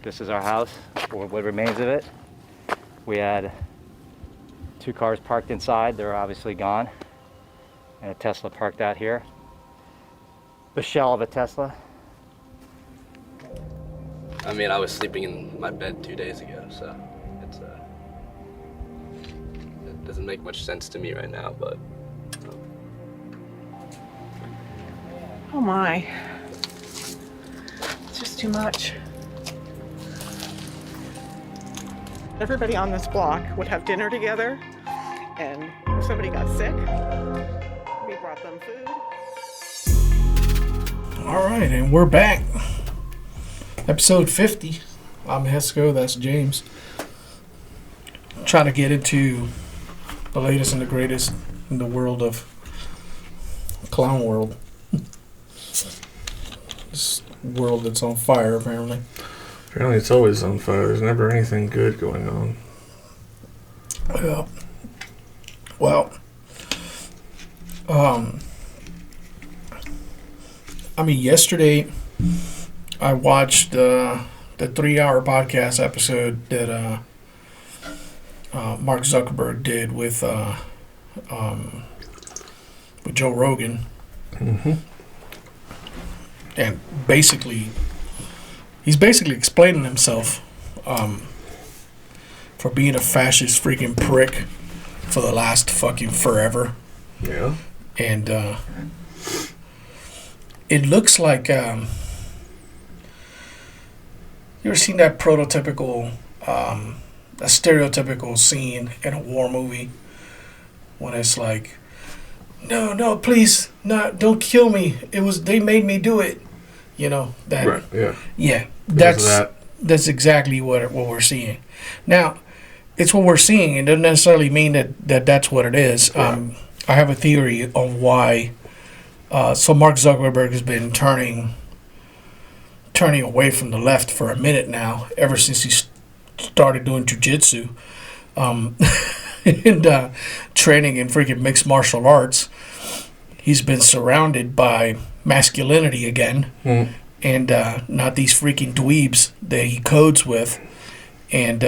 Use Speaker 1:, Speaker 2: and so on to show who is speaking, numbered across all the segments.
Speaker 1: This is our house, or what remains of it. We had 2 cars parked inside. They're obviously gone. And a Tesla parked out here. The shell of a Tesla.
Speaker 2: I mean, I was sleeping in my bed 2 days ago, so it's it doesn't make much sense to me right now, but.
Speaker 3: Oh my. It's just too much. Everybody on this block would have dinner together, and if somebody got sick, we brought them food.
Speaker 4: All right, and we're back. Episode 50. I'm Hesco, that's James. Trying to get into the latest and the greatest in the world of clown world. This world that's on fire, apparently.
Speaker 5: Apparently it's always on fire. There's never anything good going on.
Speaker 4: Yeah. Well, I mean, yesterday I watched the 3-hour podcast episode that Mark Zuckerberg did with Joe Rogan.
Speaker 5: Mm-hmm.
Speaker 4: And he's basically explaining himself for being a fascist freaking prick for the last fucking forever.
Speaker 5: Yeah.
Speaker 4: And it looks like you ever seen that prototypical, a stereotypical scene in a war movie when it's like, no, please, don't kill me. They made me do it. You know that.
Speaker 5: Right. Yeah.
Speaker 4: Yeah. That's exactly what we're seeing. Now, it's what we're seeing. It doesn't necessarily mean that that's what it is.
Speaker 5: Right.
Speaker 4: I have a theory on why. So Mark Zuckerberg has been turning away from the left for a minute now, ever since he started doing jiu-jitsu and training in freaking mixed martial arts. He's been surrounded by masculinity again, and not these freaking dweebs that he codes with. And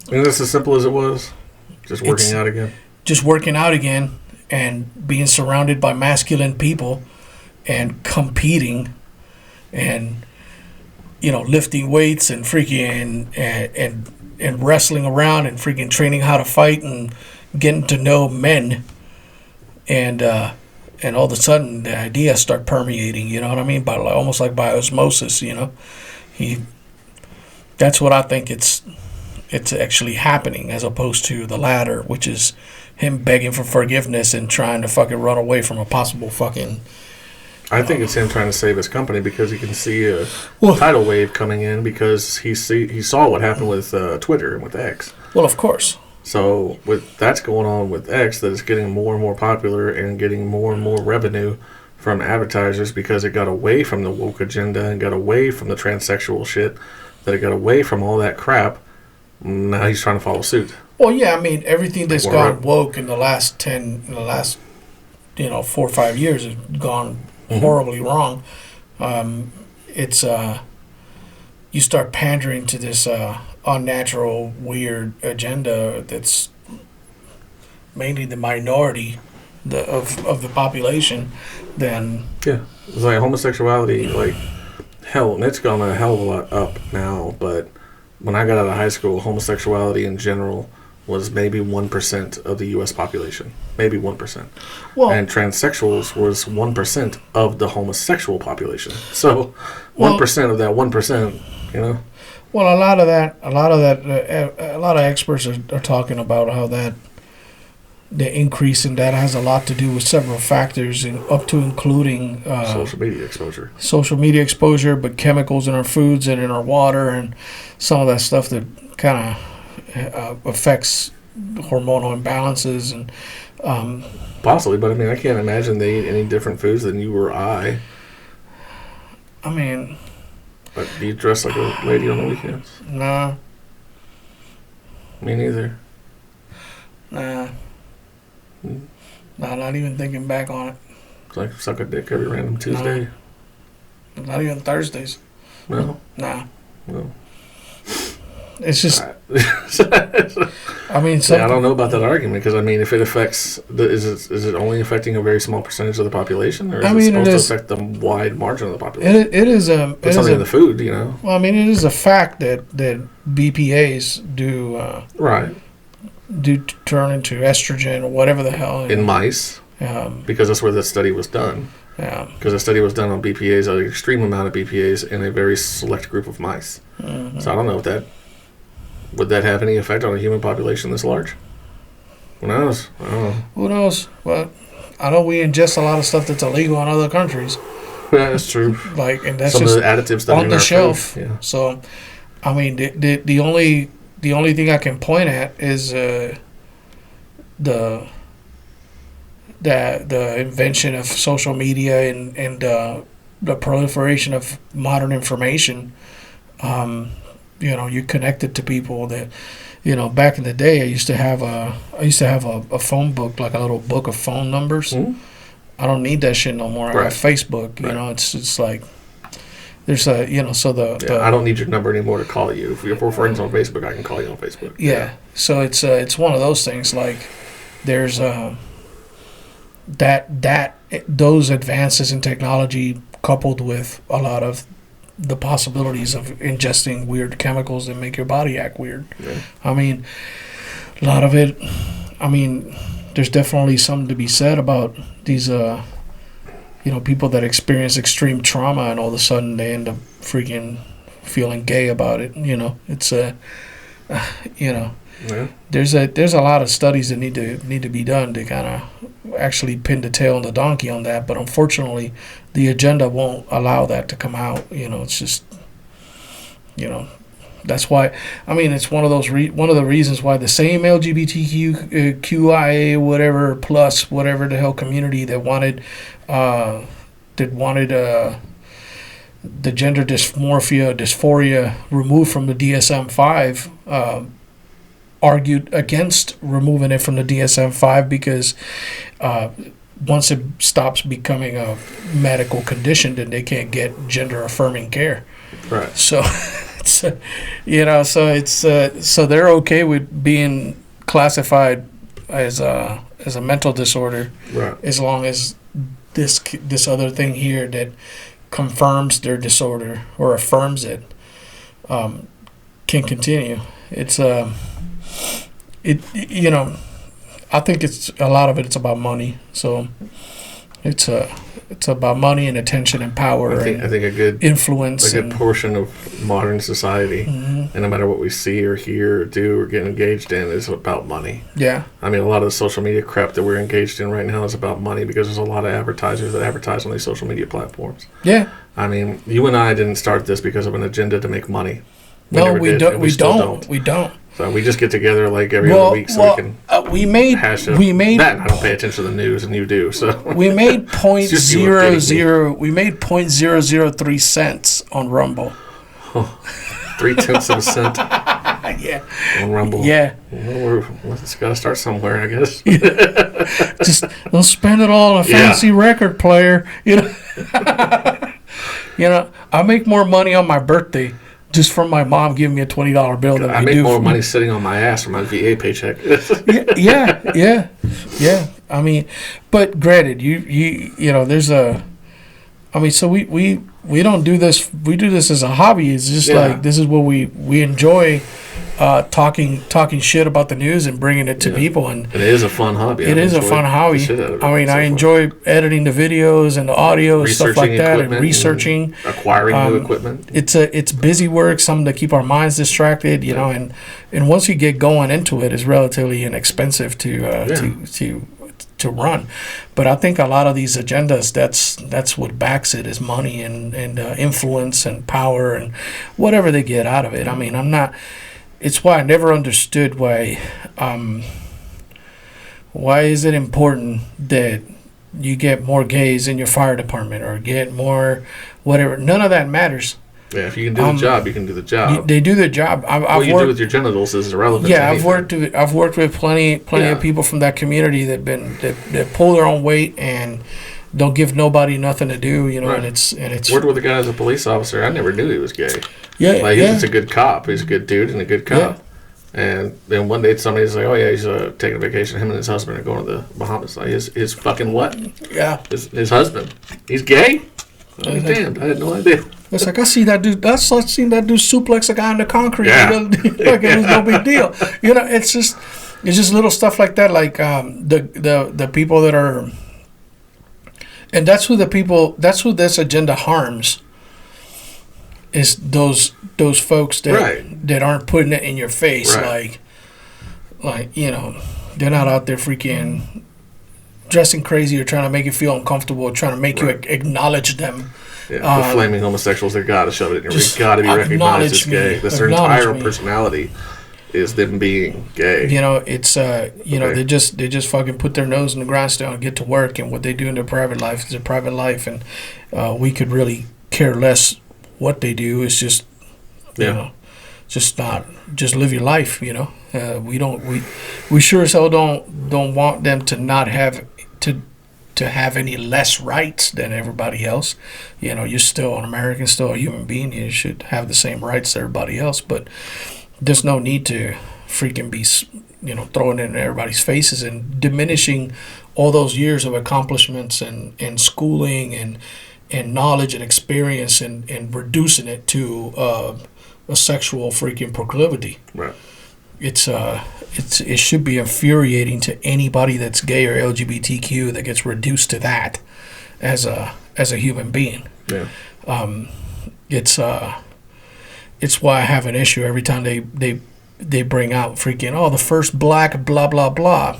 Speaker 5: it's as simple as it was, just working out again.
Speaker 4: Just working out again and being surrounded by masculine people and competing and, lifting weights and freaking and wrestling around and freaking training how to fight and getting to know men. And all of a sudden the ideas start permeating, you know what I mean? Almost like by osmosis, that's what I think it's actually happening, as opposed to the latter, which is him begging for forgiveness and trying to fucking run away from a possible fucking...
Speaker 5: I think it's him trying to save his company because he can see a tidal wave coming in because he saw what happened with Twitter and with X.
Speaker 4: Well, of course.
Speaker 5: So that's going on with X, that it's getting more and more popular and getting more and more revenue from advertisers because it got away from the woke agenda and got away from the transsexual shit, that it got away from all that crap. Now he's trying to follow suit.
Speaker 4: Well, yeah, I mean, everything that's gone woke in the last 4 or 5 years has gone horribly wrong. It's you start pandering to this unnatural, weird agenda that's mainly the minority of the population. Then
Speaker 5: it's like homosexuality, like hell, and it's gone a hell of a lot up now. But when I got out of high school, homosexuality in general was maybe 1% of the U.S. population. Maybe 1%. Well, and transsexuals was 1% of the homosexual population. So 1% of that 1%,
Speaker 4: Well, a lot of experts are talking about how that the increase in that has a lot to do with several factors, up to including
Speaker 5: social media exposure.
Speaker 4: Social media exposure, but chemicals in our foods and in our water, and some of that stuff that kind of affects hormonal imbalances and
Speaker 5: possibly, but I mean, I can't imagine they eat any different foods than you or I.
Speaker 4: I mean,
Speaker 5: but do you dress like a lady on the weekends?
Speaker 4: Nah.
Speaker 5: Me neither.
Speaker 4: Nah. Nah, not even thinking back on it.
Speaker 5: It's like suck a dick every random Tuesday.
Speaker 4: No. Not even Thursdays.
Speaker 5: No.
Speaker 4: Nah.
Speaker 5: Well,
Speaker 4: It's just,
Speaker 5: I
Speaker 4: I mean,
Speaker 5: don't know about that argument because I mean, if it affects, is it only affecting a very small percentage of the population, or is it supposed to affect the wide margin of the population?
Speaker 4: It is a.
Speaker 5: Put something in the food, you know.
Speaker 4: Well, I mean, it is a fact that BPA's do
Speaker 5: Right.
Speaker 4: do turn into estrogen or whatever the hell
Speaker 5: In mice, because that's where the study was done.
Speaker 4: Yeah.
Speaker 5: Because the study was done on BPA's, an extreme amount of BPA's in a very select group of mice.
Speaker 4: Mm-hmm.
Speaker 5: So I don't know if would that have any effect on a human population this large? Who knows? I don't know.
Speaker 4: Who knows? Well, I know we ingest a lot of stuff that's illegal in other countries.
Speaker 5: Yeah, that's true.
Speaker 4: Like, and that's
Speaker 5: Some
Speaker 4: just
Speaker 5: of the additives that are
Speaker 4: on
Speaker 5: in
Speaker 4: the
Speaker 5: our
Speaker 4: shelf.
Speaker 5: food. Yeah.
Speaker 4: So, I mean, the only thing I can point at is the invention of social media and the proliferation of modern information. You're connected to people that, back in the day, I used to have a phone book, like a little book of phone numbers.
Speaker 5: Mm-hmm.
Speaker 4: I don't need that shit no more. I
Speaker 5: Right.
Speaker 4: got Facebook. It's like there's a so the
Speaker 5: I don't need your number anymore to call you. If we're friends on Facebook, I can call you on Facebook.
Speaker 4: yeah. So it's one of those things. Like there's those advances in technology coupled with a lot of the possibilities of ingesting weird chemicals that make your body act weird.
Speaker 5: Yeah.
Speaker 4: I mean, a lot of it. I mean, there's definitely something to be said about these people that experience extreme trauma and all of a sudden they end up freaking feeling gay about it. It's
Speaker 5: Yeah.
Speaker 4: there's a lot of studies that need to be done to kind of actually pin the tail on the donkey on that, but unfortunately the agenda won't allow that to come out. It's just that's why, I mean, it's one of those one of the reasons why the same LGBTQ QIA whatever plus whatever the hell community that wanted the gender dysphoria removed from the DSM-5 argued against removing it from the DSM-5 because once it stops becoming a medical condition, then they can't get gender-affirming care.
Speaker 5: Right.
Speaker 4: So, so they're okay with being classified as a mental disorder,
Speaker 5: Right.
Speaker 4: as long as this other thing here that confirms their disorder or affirms it can continue. It's I think it's a lot of it's about money. So it's about money and attention and power.
Speaker 5: I think a good
Speaker 4: influence.
Speaker 5: A good portion of modern society, and no matter what we see or hear or do or get engaged in, is about money.
Speaker 4: Yeah.
Speaker 5: I mean, a lot of the social media crap that we're engaged in right now is about money because there's a lot of advertisers that advertise on these social media platforms.
Speaker 4: Yeah.
Speaker 5: I mean, you and I didn't start this because of an agenda to make money.
Speaker 4: We don't. We don't.
Speaker 5: So we just get together like every other week so we can
Speaker 4: we made
Speaker 5: hash up that. And I don't pay attention to the news, and you do. So
Speaker 4: we made
Speaker 5: It's just you irritating me.
Speaker 4: we made 0.003 cents on Rumble.
Speaker 5: 0.3 of a cent
Speaker 4: Yeah.
Speaker 5: on Rumble.
Speaker 4: Yeah.
Speaker 5: Well, it's got to start somewhere, I guess.
Speaker 4: Just don't spend it all on a fancy record player. I make more money on my birthday just from my mom giving me a $20 bill than
Speaker 5: I make more money sitting on my ass from my VA paycheck.
Speaker 4: yeah. I mean, but granted, there's a. I mean, so we don't do this. We do this as a hobby. It's just like this is what we enjoy. Talking shit about the news and bringing it to people, and
Speaker 5: it is a fun hobby.
Speaker 4: It is a fun hobby. I mean, I enjoy editing the videos and the audio and stuff like that, and researching,
Speaker 5: acquiring new equipment.
Speaker 4: It's busy work, something to keep our minds distracted, and once you get going into it, it's relatively inexpensive to run. But I think a lot of these agendas, that's what backs it, is money and influence and power and whatever they get out of it. I mean, it's why I never understood why is it important that you get more gays in your fire department or get more whatever. None of that matters.
Speaker 5: Yeah, if you can do the job, you can do the job.
Speaker 4: They do the job.
Speaker 5: What you do with your genitals is irrelevant.
Speaker 4: Yeah, I've worked with plenty of people from that community that pull their own weight, and don't give nobody nothing to do, you know,
Speaker 5: Right.
Speaker 4: and it's
Speaker 5: Worked with a guy as a police officer. I never knew he was gay.
Speaker 4: yeah,
Speaker 5: Like,
Speaker 4: yeah.
Speaker 5: he's just a good cop. He's a good dude and a good cop. And then one day somebody's like, oh, yeah, he's taking a vacation. Him and his husband are going to the Bahamas. Like, his fucking what?
Speaker 4: Yeah.
Speaker 5: His husband. He's gay? I was damned. I had no idea.
Speaker 4: It's like I see that dude. I seen that dude suplex a guy in the concrete.
Speaker 5: Yeah.
Speaker 4: Like it was no big deal. You know, it's just little stuff like that. Like the people that are, and that's who this agenda harms. Is those folks that
Speaker 5: Right.
Speaker 4: that aren't putting it in your face,
Speaker 5: Right.
Speaker 4: like you know, they're not out there freaking dressing crazy or trying to make you feel uncomfortable, or trying to make you acknowledge them.
Speaker 5: Yeah, the flaming homosexuals, they got to shove it in your
Speaker 4: just
Speaker 5: face. Got to be recognized as
Speaker 4: acknowledge me.
Speaker 5: gay. That's their
Speaker 4: Acknowledge
Speaker 5: entire
Speaker 4: me.
Speaker 5: personality is them being gay.
Speaker 4: You know, it's you know,
Speaker 5: Okay.
Speaker 4: they just fucking put their nose in the grindstone and get to work, and what they do in their private life is their private life, and we could really care less what they do. It's just you
Speaker 5: Yeah.
Speaker 4: know, just live your life. You know, we sure as hell don't want them to not have to have any less rights than everybody else. You know, you're still an American, still a human being. You should have the same rights as everybody else, but there's no need to freaking be, you know, throwing it in everybody's faces and diminishing all those years of accomplishments and schooling and knowledge and experience and reducing it to a sexual freaking proclivity.
Speaker 5: Right.
Speaker 4: It should be infuriating to anybody that's gay or LGBTQ that gets reduced to that as a human being.
Speaker 5: Yeah.
Speaker 4: It's why I have an issue every time they bring out freaking the first black blah blah blah.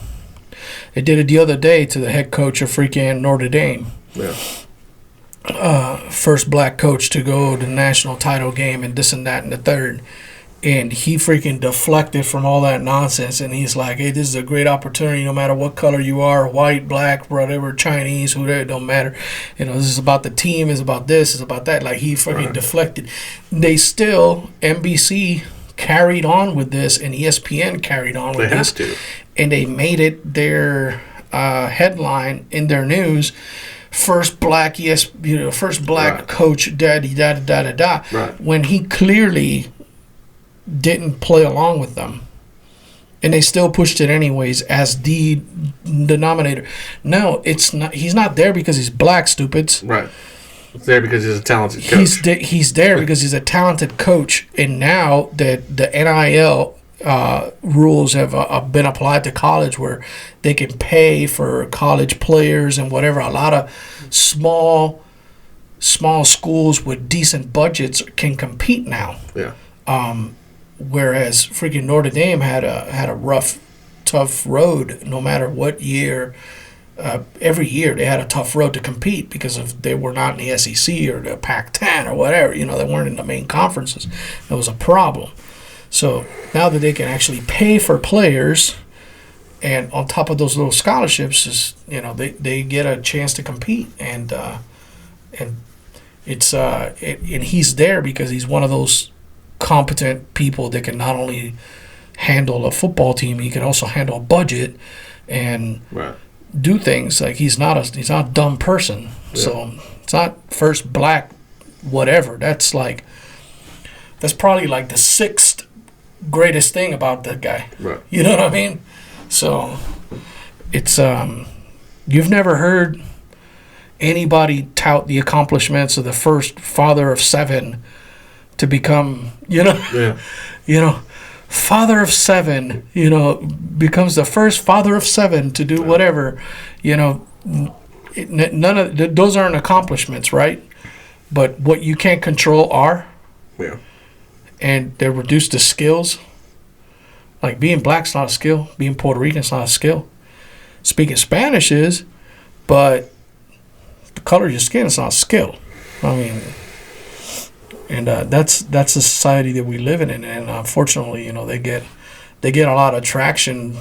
Speaker 4: They did it the other day to the head coach of freaking Notre Dame.
Speaker 5: Yeah.
Speaker 4: First black coach to go to the national title game and this and that and the third. And he freaking deflected from all that nonsense. And he's like, hey, this is a great opportunity no matter what color you are, white, black, whatever, Chinese, whoever, it don't matter. You know, this is about the team, it's about this, it's about that. Like, he freaking deflected. They still, NBC carried on with this, and ESPN carried on with
Speaker 5: They
Speaker 4: this.
Speaker 5: have to.
Speaker 4: And they made it their headline in their news. First black first black
Speaker 5: Right.
Speaker 4: coach, da da da da da.
Speaker 5: Right.
Speaker 4: When he clearly didn't play along with them, and they still pushed it anyways as the denominator. No, it's not. He's not there because he's black, stupids.
Speaker 5: Right. It's there because he's a talented coach.
Speaker 4: He's there because he's a talented coach, and now that the NIL rules have been applied to college, where they can pay for college players and whatever. A lot of small schools with decent budgets can compete now.
Speaker 5: Yeah.
Speaker 4: Whereas freaking Notre Dame had a rough, tough road. No matter what year, every year they had a tough road to compete because of they were not in the SEC or the Pac-10 or whatever. You know, they weren't in the main conferences. That was a problem. So now that they can actually pay for players, and on top of those little scholarships, is they get a chance to compete, and it's and he's there because he's one of those competent people that can not only handle a football team, he can also handle a budget and
Speaker 5: Right.
Speaker 4: do things. Like he's not a dumb person.
Speaker 5: Yeah.
Speaker 4: So it's not first black whatever. That's probably like the sixth greatest thing about that guy.
Speaker 5: Right.
Speaker 4: You know what I mean? So it's you've never heard anybody tout the accomplishments of the first father of seven to become,
Speaker 5: Yeah.
Speaker 4: father of seven, becomes the first father of seven to do whatever, none of those aren't accomplishments, right? But what you can't control are,
Speaker 5: Yeah.
Speaker 4: and they're reduced to skills. Like being black's not a skill, being Puerto Rican's not a skill. Speaking Spanish is, but the color of your skin is not a skill. I mean, and that's the society that we live in, and unfortunately, they get a lot of traction.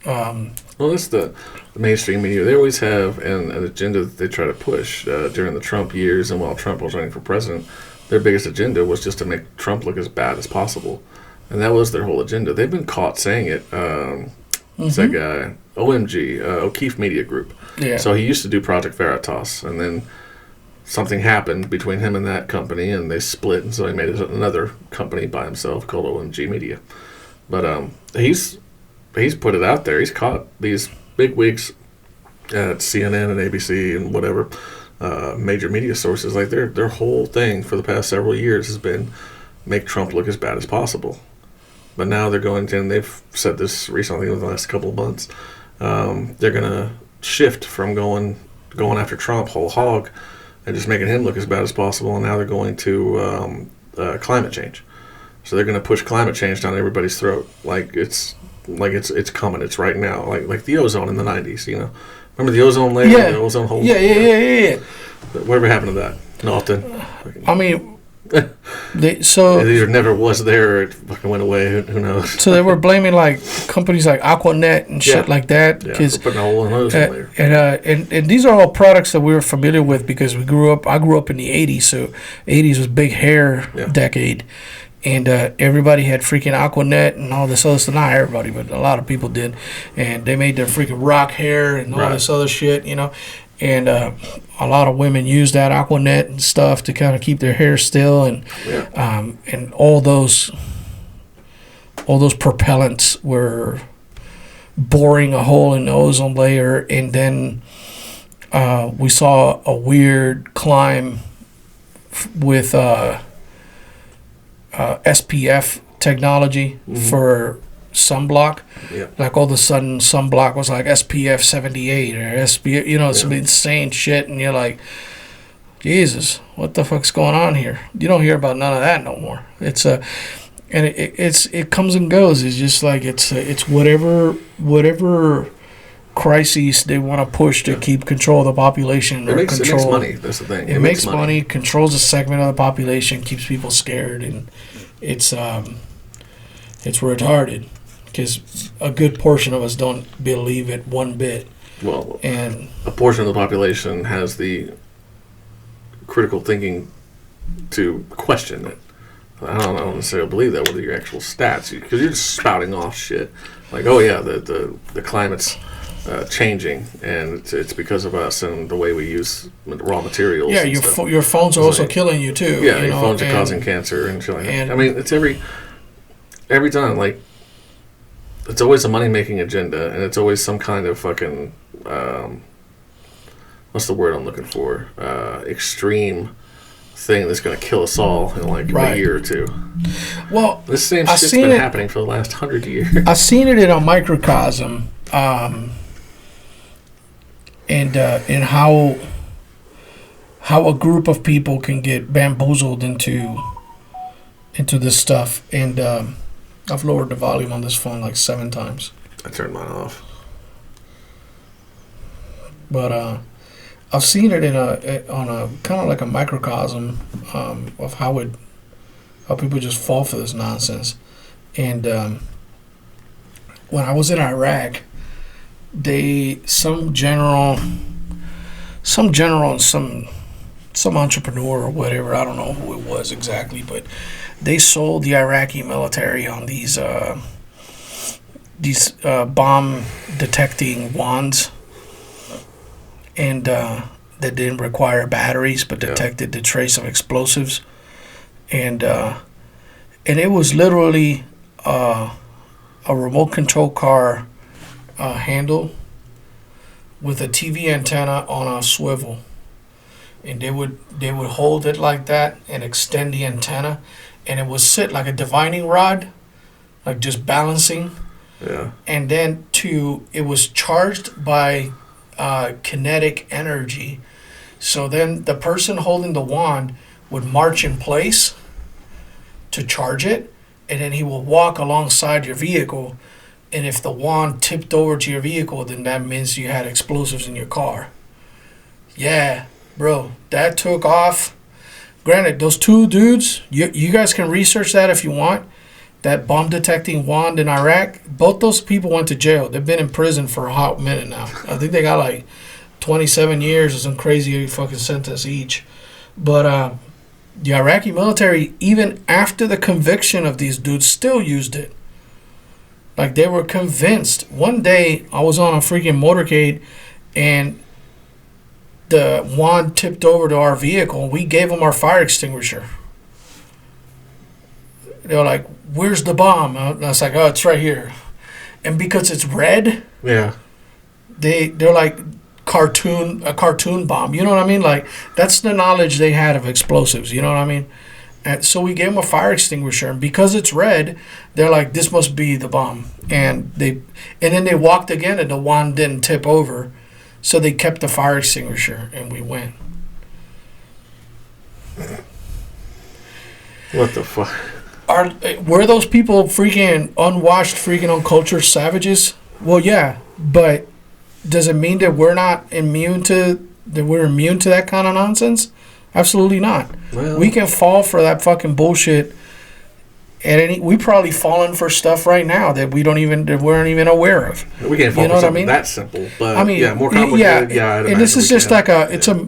Speaker 5: Well, that's the mainstream media. They always have an agenda that they try to push during the Trump years, and while Trump was running for president, their biggest agenda was just to make Trump look as bad as possible. And that was their whole agenda. They've been caught saying it. It's that guy, OMG, O'Keefe Media Group.
Speaker 4: Yeah.
Speaker 5: So he used to do Project Veritas, and then something happened between him and that company, and they split, and so he made another company by himself called OMG Media. But he's put it out there. He's caught these big wigs at CNN and ABC and whatever major media sources. Like their whole thing for the past several years has been make Trump look as bad as possible. But now they're going to, and they've said this recently in the last couple of months, they're going to shift from going after Trump whole hog and just making him look as bad as possible. And now they're going to climate change. So they're going to push climate change down everybody's throat. It's coming. It's right now. Like the ozone in the 90s, you know. Remember the ozone layer, the ozone hole?
Speaker 4: Yeah.
Speaker 5: Whatever happened to that? Nothing.
Speaker 4: I mean,
Speaker 5: It either never was there or it fucking went away. Who knows?
Speaker 4: So they were blaming like companies like Aquanet and shit like that.
Speaker 5: Yeah, for putting a hole in the ozone layer.
Speaker 4: And these are all products that we were familiar with because I grew up in the 80s, so 80s was big hair decade. And everybody had freaking Aquanet and all this other stuff. Not everybody, but a lot of people did. And they made their freaking rock hair and all this other shit, you know. And a lot of women use that Aquanet and stuff to kind of keep their hair still. And all those propellants were boring a hole in the ozone layer. And then we saw a weird climb with SPF technology for sunblock.
Speaker 5: Yeah.
Speaker 4: Like all of a sudden sunblock was like SPF 78 or SPF, you know, some insane shit, and you're like, Jesus, what the fuck's going on here? You don't hear about none of that no more. It's and it comes and goes. It's just like it's whatever crises they want to push to keep control of the population.
Speaker 5: It makes money. That's the thing.
Speaker 4: It makes money, controls a segment of the population, keeps people scared, and it's retarded because a good portion of us don't believe it one bit.
Speaker 5: Well,
Speaker 4: and
Speaker 5: a portion of the population has the critical thinking to question it. I don't necessarily believe that with your actual stats, because you're just spouting off shit like, oh yeah, the climate's changing, and it's because of us and the way we use raw materials.
Speaker 4: Yeah, your phones are also killing you too.
Speaker 5: Yeah, your phones are causing cancer and shit like that. I mean, it's every time, like, it's always a money-making agenda, and it's always some kind of fucking what's the word I'm looking for? Extreme thing that's going to kill us all in like a year or two. Well, this same shit's been happening for the last 100 years.
Speaker 4: I've seen it in a microcosm, and how a group of people can get bamboozled into this stuff. And I've lowered the volume on this phone like 7 times.
Speaker 5: I turned mine off.
Speaker 4: But I've seen it on a kind of like a microcosm of how people just fall for this nonsense. And when I was in Iraq, some general and some entrepreneur or whatever, I don't know who it was exactly, but they sold the Iraqi military on these bomb detecting wands. And that didn't require batteries, but detected the trace of explosives, and it was literally a remote control car handle with a TV antenna on a swivel, and they would hold it like that and extend the antenna, and it would sit like a divining rod, like just balancing, and then it was charged by kinetic energy. So then the person holding the wand would march in place to charge it, and then he will walk alongside your vehicle, and if the wand tipped over to your vehicle, then that means you had explosives in your car. Yeah, bro, that took off. Granted, those 2 dudes, you guys can research that if you want. That bomb detecting wand in Iraq, both those people went to jail. They've been in prison for a hot minute now. I think they got like 27 years or some crazy fucking sentence each. But the Iraqi military, even after the conviction of these dudes, still used it. Like, they were convinced. One day, I was on a freaking motorcade, and the wand tipped over to our vehicle. We gave them our fire extinguisher. They were like, "Where's the bomb?" And I was like, "Oh, it's right here." And because it's red,
Speaker 5: Yeah.
Speaker 4: they're like a cartoon bomb. You know what I mean? Like, that's the knowledge they had of explosives. You know what I mean? And so we gave them a fire extinguisher, and because it's red, they're like, "This must be the bomb." And then they walked again, and the wand didn't tip over, so they kept the fire extinguisher, and we went.
Speaker 5: What the fuck?
Speaker 4: Were those people freaking unwashed, freaking uncultured savages? Well, yeah, but does it mean that we're not immune to that kind of nonsense? Absolutely not.
Speaker 5: Well,
Speaker 4: We can fall for that fucking bullshit. We probably fallen for stuff right now that we aren't even aware of.
Speaker 5: we can't fall
Speaker 4: You know
Speaker 5: for
Speaker 4: what I
Speaker 5: something
Speaker 4: mean?
Speaker 5: that simple, but
Speaker 4: I mean,
Speaker 5: yeah, more complicated. Yeah, I'd
Speaker 4: and this
Speaker 5: imagine
Speaker 4: is
Speaker 5: we
Speaker 4: just
Speaker 5: can.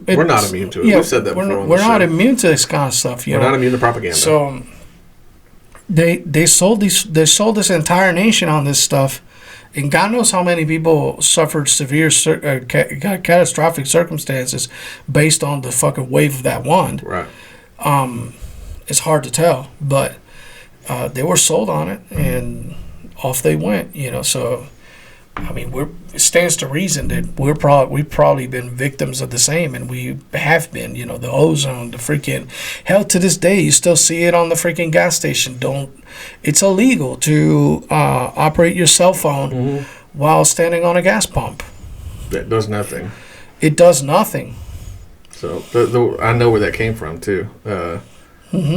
Speaker 4: like
Speaker 5: We're not immune to it.
Speaker 4: Yeah,
Speaker 5: We've said that before on the
Speaker 4: we're not
Speaker 5: show.
Speaker 4: immune to this kind of stuff.
Speaker 5: We're not immune to propaganda.
Speaker 4: So they sold this entire nation on this stuff, and God knows how many people suffered severe catastrophic circumstances based on the fucking wave of that wand.
Speaker 5: Right.
Speaker 4: It's hard to tell, but they were sold on it, and off they went. So I mean, it stands to reason that we've probably been victims of the same, and we have been. The ozone, the freaking hell. To this day, you still see it on the freaking gas station. It's illegal to operate your cell phone while standing on a gas pump.
Speaker 5: That does nothing.
Speaker 4: It does nothing.
Speaker 5: So I know where that came from too.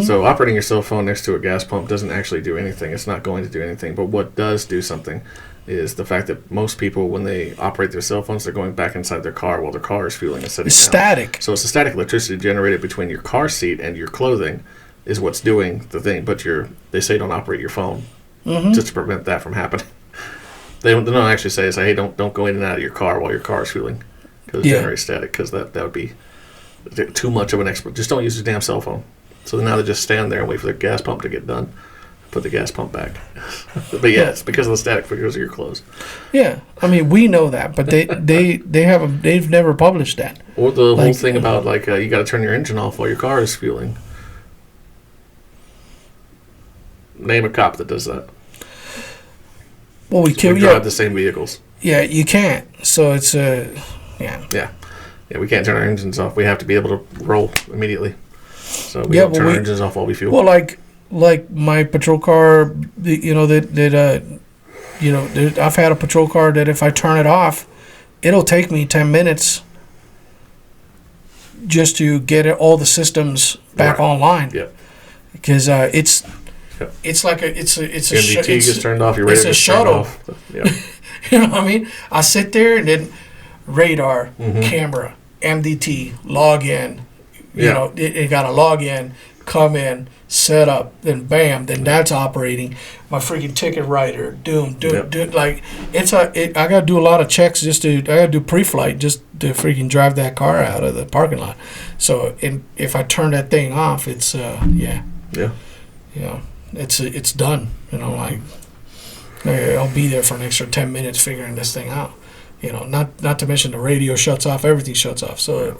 Speaker 5: So operating your cell phone next to a gas pump doesn't actually do anything. It's not going to do anything. But what does do something is the fact that most people, when they operate their cell phones, they're going back inside their car while their car is fueling and sitting
Speaker 4: It's
Speaker 5: down.
Speaker 4: static.
Speaker 5: So it's the static electricity generated between your car seat and your clothing is what's doing the thing. But they say don't operate your phone just to prevent that from happening. They don't actually say, hey, don't go in and out of your car while your car is fueling because it generates static, because that would be too much of an expert. Just don't use your damn cell phone. So now they just stand there and wait for the gas pump to get done. Put the gas pump back. But yeah, it's because of the static, because of your clothes.
Speaker 4: Yeah, I mean, we know that, but they've never published that.
Speaker 5: Or the whole thing about you got to turn your engine off while your car is fueling. Name a cop that does that.
Speaker 4: Well, we
Speaker 5: drive the same vehicles.
Speaker 4: Yeah, you can't. So it's
Speaker 5: Yeah, we can't turn our engines off. We have to be able to roll immediately. So we don't turn our engines off while we fuel.
Speaker 4: Well, like my patrol car, I've had a patrol car that if I turn it off, it'll take me 10 minutes just to get all the systems back online.
Speaker 5: Yeah.
Speaker 4: Because it's like it's a
Speaker 5: MDT gets turned off. You're ready to
Speaker 4: shuttle.
Speaker 5: turn off. Yeah.
Speaker 4: You know what I mean? I sit there and then radar, camera, MDT, log in. You know, it got to log in, come in, set up, then bam, then that's operating. My freaking ticket writer, like I got to do a lot of checks I got to do pre-flight just to freaking drive that car out of the parking lot. So if I turn that thing off, it's it's done. I'll be there for an extra 10 minutes figuring this thing out. Not to mention the radio shuts off, everything shuts off. So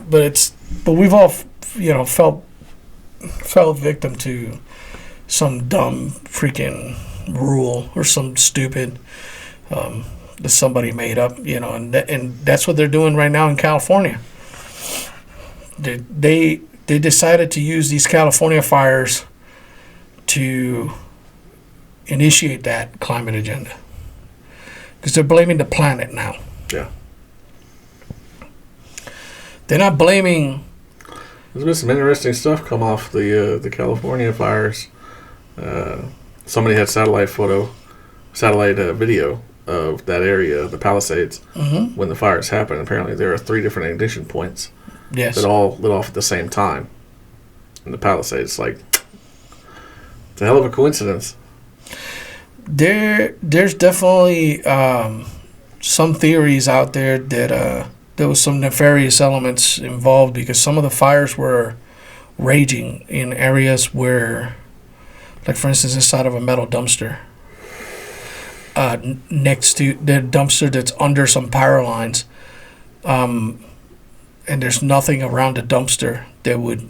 Speaker 4: but we've all fell victim to some dumb freaking rule or some stupid that somebody made up, and that's what they're doing right now in California. They decided to use these California fires to initiate that climate agenda because they're blaming the planet now.
Speaker 5: Yeah.
Speaker 4: They're not blaming.
Speaker 5: There's been some interesting stuff come off the California fires. Somebody had satellite video of that area, the Palisades, when the fires happened. Apparently, there are 3 different ignition points that all lit off at the same time in the Palisades. It's a hell of a coincidence.
Speaker 4: There's definitely some theories out there that there was some nefarious elements involved because some of the fires were raging in areas where Like, for instance, inside of a metal dumpster. Next to the dumpster that's under some power lines. And there's nothing around the dumpster that would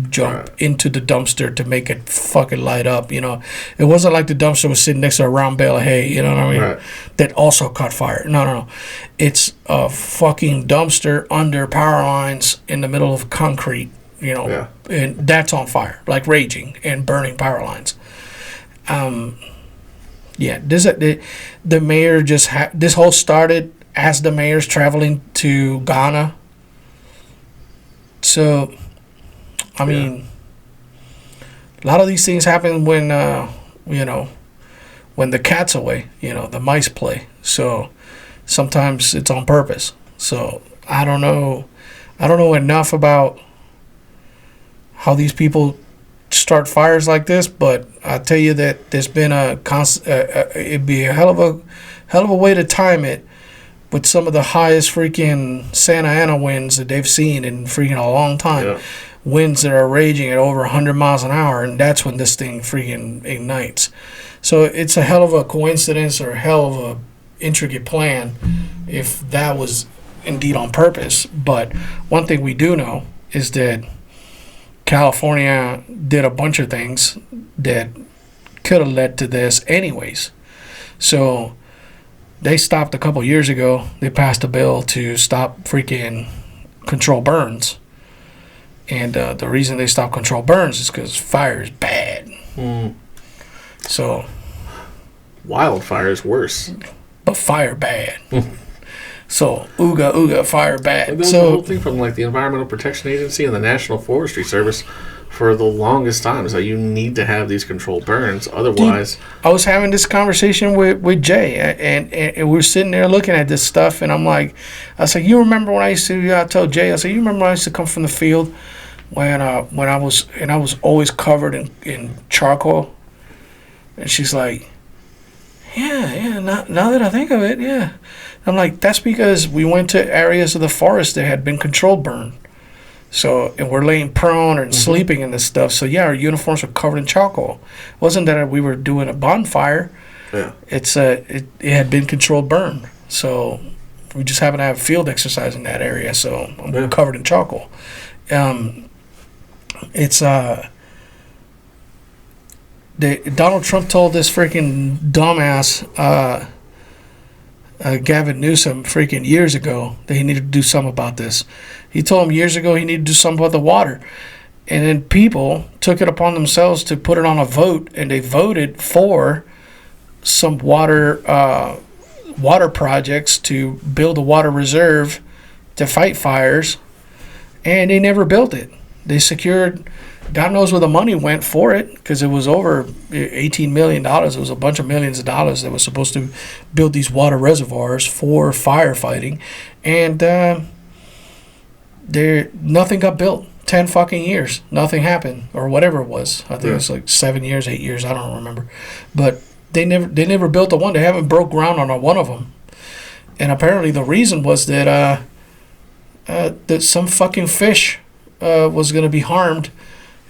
Speaker 4: jump into the dumpster to make it fucking light up, you know. It wasn't like the dumpster was sitting next to a round bale of hay, you know what I mean?
Speaker 5: Right.
Speaker 4: That also caught fire. No. It's a fucking dumpster under power lines in the middle of concrete, you know.
Speaker 5: Yeah.
Speaker 4: And that's on fire, like raging and burning power lines. Yeah, the mayor just this whole started as the mayor's traveling to Ghana. So, I mean, a lot of these things happen when when the cat's away, you know, the mice play. So sometimes it's on purpose. So I don't know enough about how these people start fires like this, but I tell you that there's been it'd be a hell of a way to time it with some of the highest freaking Santa Ana winds that they've seen in freaking a long time.
Speaker 5: Yeah.
Speaker 4: Winds that are raging at over 100 miles an hour, and that's when this thing freaking ignites. So it's a hell of a coincidence or a hell of a intricate plan if that was indeed on purpose. But one thing we do know is that California did a bunch of things that could have led to this anyways. So they stopped a couple years ago. They passed a bill to stop freaking control burns. And the reason they stopped control burns is because fire is bad. So
Speaker 5: Wildfire is worse.
Speaker 4: but fire bad. So ooga fire bad.
Speaker 5: Like, the whole thing from like the Environmental Protection Agency and the National Forestry Service for the longest time is that you need to have these controlled burns, otherwise.
Speaker 4: I was having this conversation with Jay, and we were sitting there looking at this stuff, and I'm like, I said, you remember when I used to? I told Jay, I said, you remember when I used to come from the field when I was always covered in charcoal, and she's like, yeah. Now that I think of it, yeah. I'm like, that's because we went to areas of the forest that had been controlled burn. So, and we're laying prone and sleeping in this stuff. So, yeah, our uniforms were covered in charcoal. It wasn't that we were doing a bonfire.
Speaker 5: Yeah.
Speaker 4: It had been controlled burn. So, we just happened to have field exercise in that area. So, I'm covered in charcoal. Donald Trump told this freaking dumbass, Gavin Newsom, freaking years ago that he needed to do something about this. He told him years ago he needed to do something about the water. And then people took it upon themselves to put it on a vote, and they voted for some water projects to build a water reserve to fight fires, and they never built it. They secured, God knows where the money went for it, because it was over $18 million. It was a bunch of millions of dollars that was supposed to build these water reservoirs for firefighting. And nothing got built. 10 fucking years. Nothing happened. Or whatever it was. I think it was like 7 years, 8 years. I don't remember. But they never built a one. They haven't broke ground on one of them. And apparently the reason was that some fucking fish was going to be harmed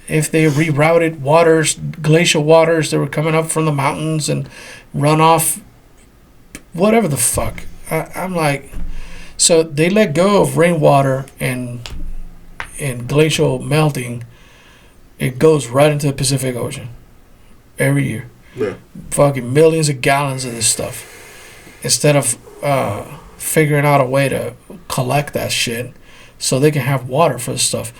Speaker 4: if they rerouted waters, glacial waters that were coming up from the mountains and runoff, whatever the fuck. I'm like, so they let go of rainwater and glacial melting. It goes right into the Pacific Ocean every year.
Speaker 5: Yeah.
Speaker 4: Fucking millions of gallons of this stuff. Instead of figuring out a way to collect that shit so they can have water for the stuff.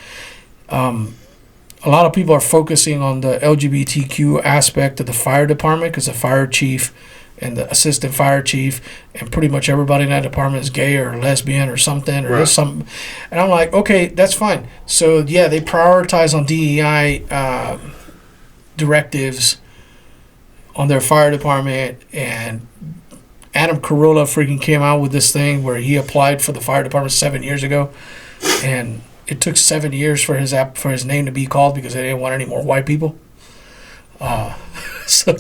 Speaker 4: A lot of people are focusing on the LGBTQ aspect of the fire department because the fire chief and the assistant fire chief and pretty much everybody in that department is gay or lesbian or something or something. And I'm like, okay, that's fine. So, yeah, they prioritize on DEI directives on their fire department, and Adam Carolla freaking came out with this thing where he applied for the fire department 7 years ago, and it took 7 years for his name to be called because they didn't want any more white people. So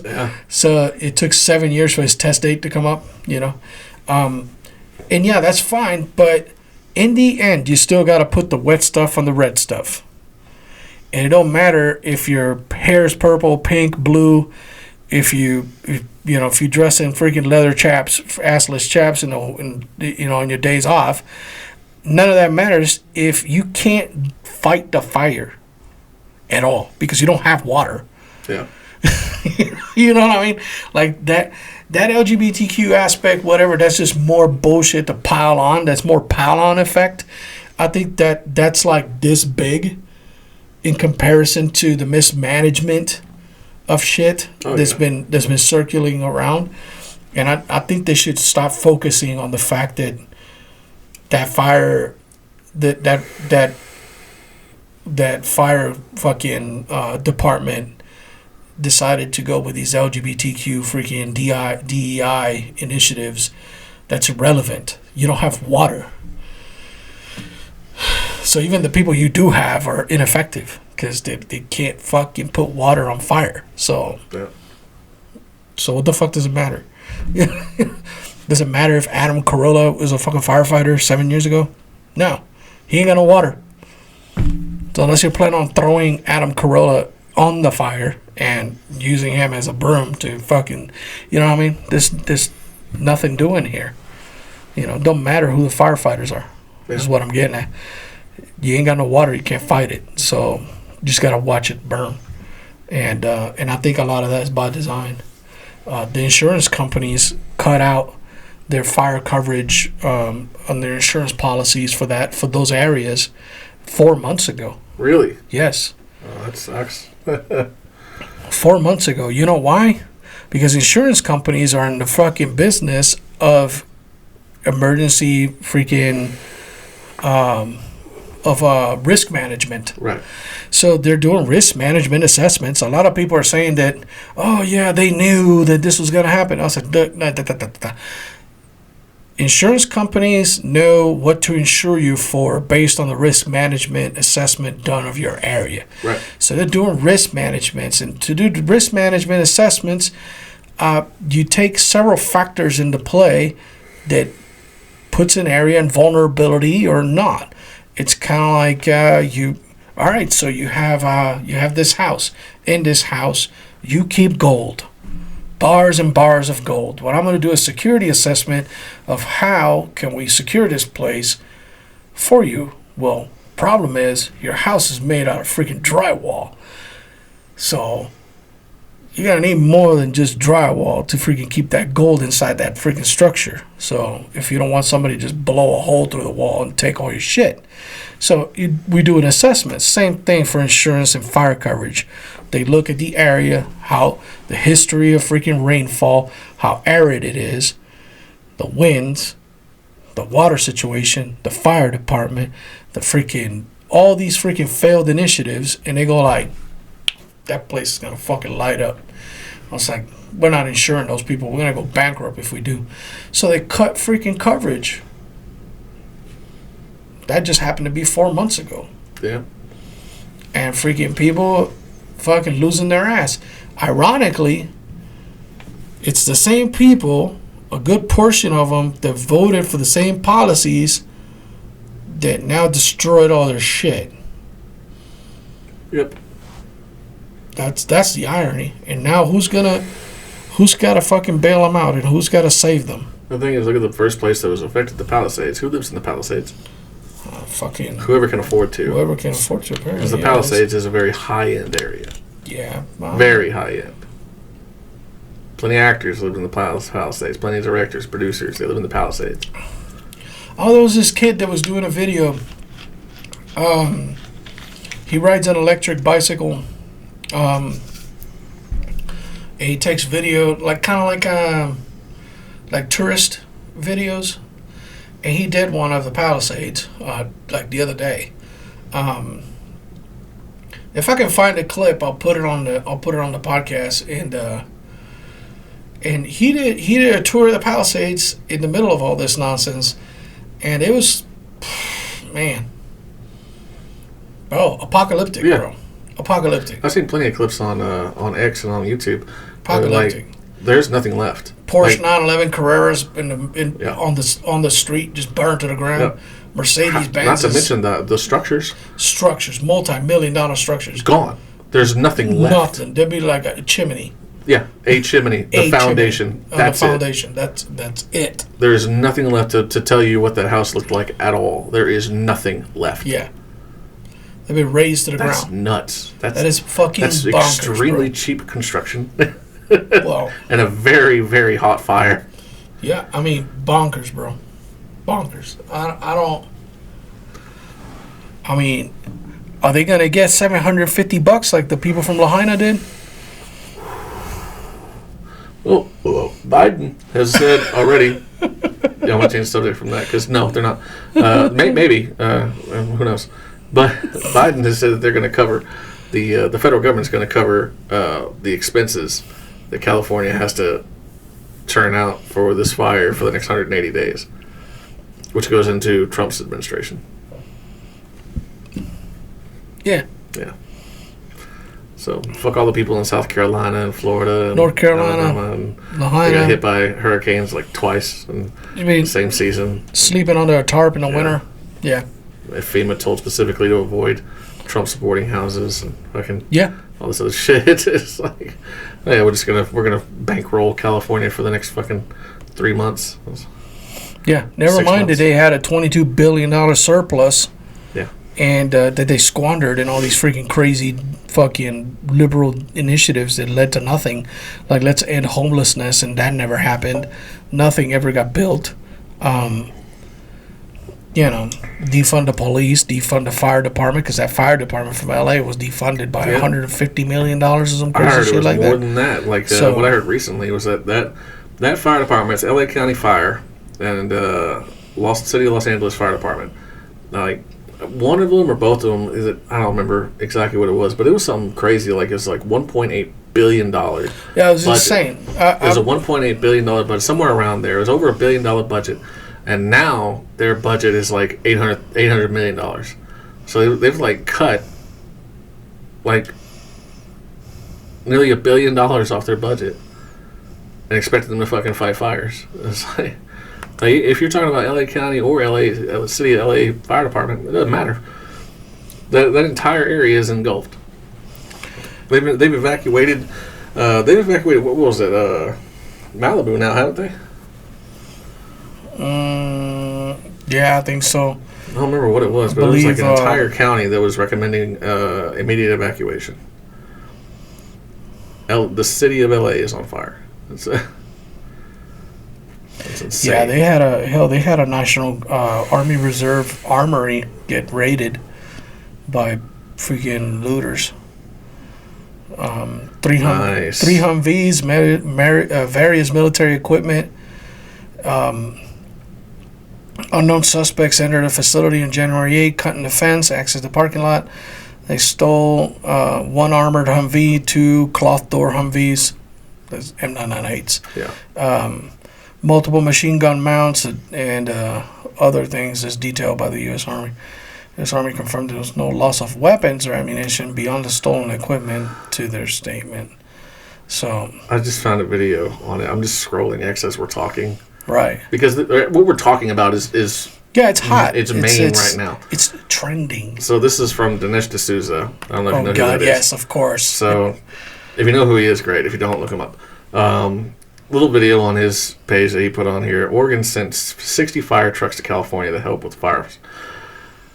Speaker 4: it took 7 years for his test date to come up, you know. And yeah, that's fine, but in the end, you still got to put the wet stuff on the red stuff. And it don't matter if your hair is purple, pink, blue, if you dress in freaking leather chaps, assless chaps, on your days off. None of that matters if you can't fight the fire at all because you don't have water.
Speaker 5: Yeah.
Speaker 4: You know what I mean? Like that LGBTQ aspect, whatever, that's just more bullshit to pile on. That's more pile on effect. I think that's like this big in comparison to the mismanagement of shit that's been circulating around. And I think they should stop focusing on the fact that fire that fire fucking department decided to go with these LGBTQ freaking DEI initiatives. That's irrelevant. You don't have water. So even the people you do have are ineffective because they can't fucking put water on fire. So what the fuck does it matter? Does it matter if Adam Carolla was a fucking firefighter 7 years ago? No. He ain't got no water. So unless you're planning on throwing Adam Carolla on the fire and using him as a broom to fucking, you know what I mean? There's nothing doing here. It don't matter who the firefighters are. This is what I'm getting at. You ain't got no water, you can't fight it. So you just gotta watch it burn. And I think a lot of that is by design. The insurance companies cut out their fire coverage on their insurance policies for those areas 4 months ago.
Speaker 5: Really?
Speaker 4: Yes.
Speaker 5: Oh, that sucks.
Speaker 4: 4 months ago. You know why? Because insurance companies are in the fucking business of emergency freaking risk management.
Speaker 5: Right.
Speaker 4: So they're doing risk management assessments. A lot of people are saying that, oh yeah, they knew that this was going to happen. I was like, insurance companies know what to insure you for based on the risk management assessment done of your area.
Speaker 5: Right.
Speaker 4: So they're doing risk managements, and to do the risk management assessments, you take several factors into play that puts an area in vulnerability or not. It's kind of like all right, so you have this house. In this house, you keep gold. Bars and bars of gold. What I'm going to do is security assessment of how can we secure this place for you. Well, problem is your house is made out of freaking drywall. So you're going to need more than just drywall to freaking keep that gold inside that freaking structure. So if you don't want somebody to just blow a hole through the wall and take all your shit. So we do an assessment. Same thing for insurance and fire coverage. They look at the area, how the history of freaking rainfall, how arid it is, the winds, the water situation, the fire department, all these freaking failed initiatives, and they go like, that place is gonna fucking light up. I was like, we're not insuring those people. We're gonna go bankrupt if we do. So they cut freaking coverage. That just happened to be 4 months ago.
Speaker 5: Yeah.
Speaker 4: And freaking people fucking losing their ass. Ironically, it's the same people, a good portion of them, that voted for the same policies that now destroyed all their shit.
Speaker 5: Yep.
Speaker 4: That's the irony. And now who's got to fucking bail them out and who's got to save them?
Speaker 5: The thing is, look at the first place that was affected, the Palisades. Who lives in the Palisades?
Speaker 4: Fucking
Speaker 5: Whoever can afford to.
Speaker 4: Whoever can afford to, apparently.
Speaker 5: Because the Palisades is a very high-end area.
Speaker 4: Yeah.
Speaker 5: Very high-end. Plenty of actors live in the Palisades. Plenty of directors, producers, they live in the Palisades.
Speaker 4: Oh, there was this kid that was doing a video. He rides an electric bicycle. And he takes video, like tourist videos. And he did one of the Palisades, like the other day. If I can find a clip, I'll put it on the podcast. And he did a tour of the Palisades in the middle of all this nonsense, and it was, man, apocalyptic,
Speaker 5: yeah.
Speaker 4: bro, apocalyptic.
Speaker 5: I've seen plenty of clips on X and on YouTube.
Speaker 4: Apocalyptic.
Speaker 5: There's nothing left.
Speaker 4: Porsche 911 Carreras on the street just burned to the ground.
Speaker 5: Yep.
Speaker 4: Mercedes Benz.
Speaker 5: Not to mention the structures.
Speaker 4: Structures, multi-million-dollar structures.
Speaker 5: Gone. There's nothing left.
Speaker 4: Nothing. There'd be like a chimney.
Speaker 5: Yeah, a chimney. The foundation. That's
Speaker 4: the foundation. That's it.
Speaker 5: There is nothing left to tell you what that house looked like at all. There is nothing left.
Speaker 4: Yeah. They've been razed to the
Speaker 5: That's
Speaker 4: ground.
Speaker 5: nuts.
Speaker 4: That is fucking
Speaker 5: That's
Speaker 4: bonkers,
Speaker 5: extremely
Speaker 4: bro.
Speaker 5: cheap construction.
Speaker 4: Well,
Speaker 5: And a very, very hot fire.
Speaker 4: yeah, I mean, bonkers, bro. Bonkers. I don't... I mean, are they going to get $750 like the people from Lahaina did?
Speaker 5: Well, Biden has said already. Yeah, I'm going to change the subject from that because, no, they're not. Maybe. Who knows? But Biden has said that they're going to cover, the federal government's going to cover the expenses that California has to churn out for this fire for the next 180 days, which goes into Trump's administration.
Speaker 4: Yeah.
Speaker 5: Yeah. So fuck all the people in South Carolina and Florida, and
Speaker 4: North Carolina,
Speaker 5: Alabama, and they
Speaker 4: Lahaina.
Speaker 5: got hit by hurricanes like twice in
Speaker 4: I mean,
Speaker 5: the same season.
Speaker 4: sleeping under a tarp in the
Speaker 5: Yeah.
Speaker 4: winter. Yeah.
Speaker 5: If FEMA told specifically to avoid Trump supporting houses and fucking
Speaker 4: Yeah.
Speaker 5: all this other shit. It's like, yeah, we're gonna bankroll California for the next fucking 3 months.
Speaker 4: Yeah. Never
Speaker 5: 6
Speaker 4: mind that
Speaker 5: months.
Speaker 4: they had a $22 billion surplus.
Speaker 5: Yeah.
Speaker 4: And that they squandered in all these freaking crazy fucking liberal initiatives that led to nothing. Like, let's end homelessness, and that never happened. Nothing ever got built. Defund the police, defund the fire department, because that fire department from LA was defunded by
Speaker 5: Yeah.
Speaker 4: $150 million or some
Speaker 5: I
Speaker 4: crazy
Speaker 5: heard it
Speaker 4: shit
Speaker 5: was
Speaker 4: like
Speaker 5: more
Speaker 4: that.
Speaker 5: than that. Like
Speaker 4: So-
Speaker 5: what I heard recently was that fire department, it's LA County Fire and City of Los Angeles Fire Department. Like one of them or both of them I don't remember exactly what it was, but it was something crazy. Like it was like $1.8 billion.
Speaker 4: Yeah, it was
Speaker 5: budget.
Speaker 4: insane.
Speaker 5: It was a $1.8 billion budget, somewhere around there. It was over $1 billion budget, and now their budget is like $800 million. So they've like cut like nearly $1 billion off their budget and expected them to fucking fight fires. It's like if you're talking about LA County or City of LA Fire Department, it doesn't matter. That entire area is engulfed. They've evacuated. What was it? Malibu now, haven't they?
Speaker 4: Yeah, I think so.
Speaker 5: I don't remember what it was, but it was like
Speaker 4: believe,
Speaker 5: an entire county that was recommending immediate evacuation. The city of LA is on fire. That's insane.
Speaker 4: Yeah, they had a National Army Reserve armory get raided by freaking looters. Three
Speaker 5: Nice.
Speaker 4: Humvees, various military equipment. Unknown suspects entered a facility on January 8, cutting the fence, accessed the parking lot. They stole one armored Humvee, 2 cloth door Humvees, that's M998s.
Speaker 5: Yeah.
Speaker 4: Multiple machine gun mounts and other things as detailed by the U.S. Army. The U.S. Army confirmed there was no loss of weapons or ammunition beyond the stolen equipment to their statement. So,
Speaker 5: I just found a video on it. I'm just scrolling X as we're talking.
Speaker 4: right.
Speaker 5: Because what we're talking about is
Speaker 4: Yeah, it's hot.
Speaker 5: It's Maine right now.
Speaker 4: It's trending.
Speaker 5: So this is from Dinesh D'Souza. I don't know if you know
Speaker 4: Oh,
Speaker 5: who
Speaker 4: God,
Speaker 5: that is.
Speaker 4: yes, of course.
Speaker 5: So if you know who he is, great. If you don't, look him up. Little video on his page that he put on here. Oregon sent 60 fire trucks to California to help with fires.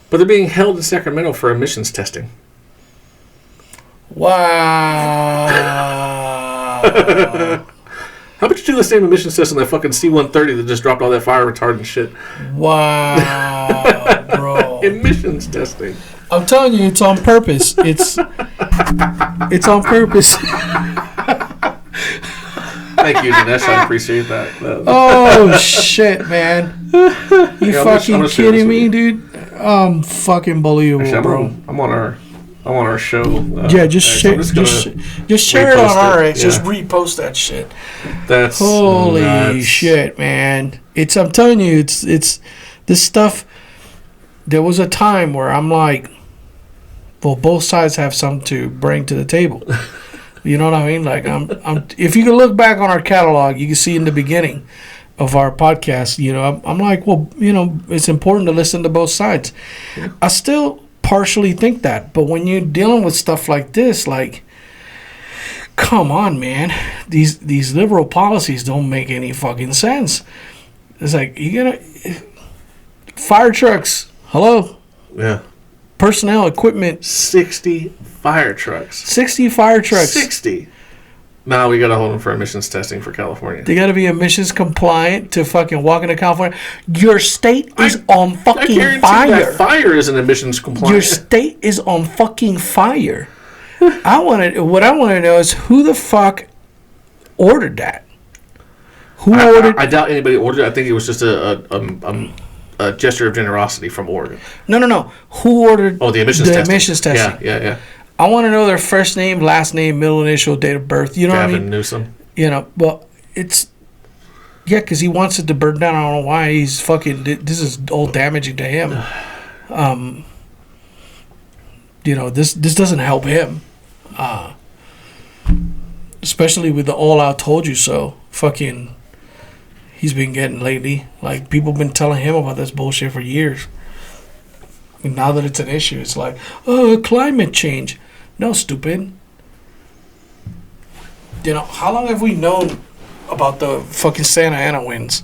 Speaker 5: But they're being held in Sacramento for emissions testing.
Speaker 4: Wow.
Speaker 5: How about you do the same emissions test on that fucking C-130 that just dropped all that fire retardant shit?
Speaker 4: Wow, bro.
Speaker 5: Emissions testing.
Speaker 4: I'm telling you, it's on purpose. It's on purpose.
Speaker 5: Thank you, Dinesh. I appreciate that.
Speaker 4: Oh shit, man! You
Speaker 5: Yeah,
Speaker 4: fucking
Speaker 5: I'm gonna share
Speaker 4: kidding
Speaker 5: this
Speaker 4: me,
Speaker 5: with
Speaker 4: dude? Fucking believable,
Speaker 5: Actually,
Speaker 4: bro.
Speaker 5: I'm on our show.
Speaker 4: Yeah, just
Speaker 5: so I'm
Speaker 4: share,
Speaker 5: just
Speaker 4: just share it on
Speaker 5: repost
Speaker 4: our
Speaker 5: it,
Speaker 4: X. Just
Speaker 5: yeah.
Speaker 4: repost that shit.
Speaker 5: That's
Speaker 4: Holy
Speaker 5: nuts.
Speaker 4: shit, man! I'm telling you, it's this stuff. There was a time where I'm like, well, both sides have something to bring to the table. You know what I mean? Like, I'm. If you can look back on our catalog, you can see in the beginning, of our podcast, you know, I'm like, well, you know, it's important to listen to both sides. I still partially think that, but when you're dealing with stuff like this, like, come on, man, these liberal policies don't make any fucking sense. It's like, you gotta fire trucks, hello,
Speaker 5: Yeah.
Speaker 4: personnel, equipment,
Speaker 5: 60 fire trucks.
Speaker 4: 60 fire trucks.
Speaker 5: 60. Now we got to hold them for emissions testing for California.
Speaker 4: They got to be emissions compliant to fucking walk into California. Your state is on
Speaker 5: I
Speaker 4: fucking
Speaker 5: guarantee
Speaker 4: fire.
Speaker 5: that fire isn't emissions compliant.
Speaker 4: Your state is on fucking fire. What I want to know is who the fuck ordered that? Who ordered?
Speaker 5: I doubt anybody ordered it. I think it was just a gesture of generosity from Oregon.
Speaker 4: No. Who ordered?
Speaker 5: Oh, the emissions testing.
Speaker 4: Emissions testing.
Speaker 5: Yeah.
Speaker 4: I want to know their first name, last name, middle initial, date of birth. You know what I
Speaker 5: Gavin
Speaker 4: mean?
Speaker 5: Newsom.
Speaker 4: You know, well, it's because he wants it to burn down. I don't know why he's fucking. This is all damaging to him. You know, this doesn't help him. Especially with the all out told you so fucking he's been getting lately. Like, people been telling him about this bullshit for years. And now that it's an issue, it's like, oh, climate change. No, stupid. You know, how long have we known about the fucking Santa Ana winds?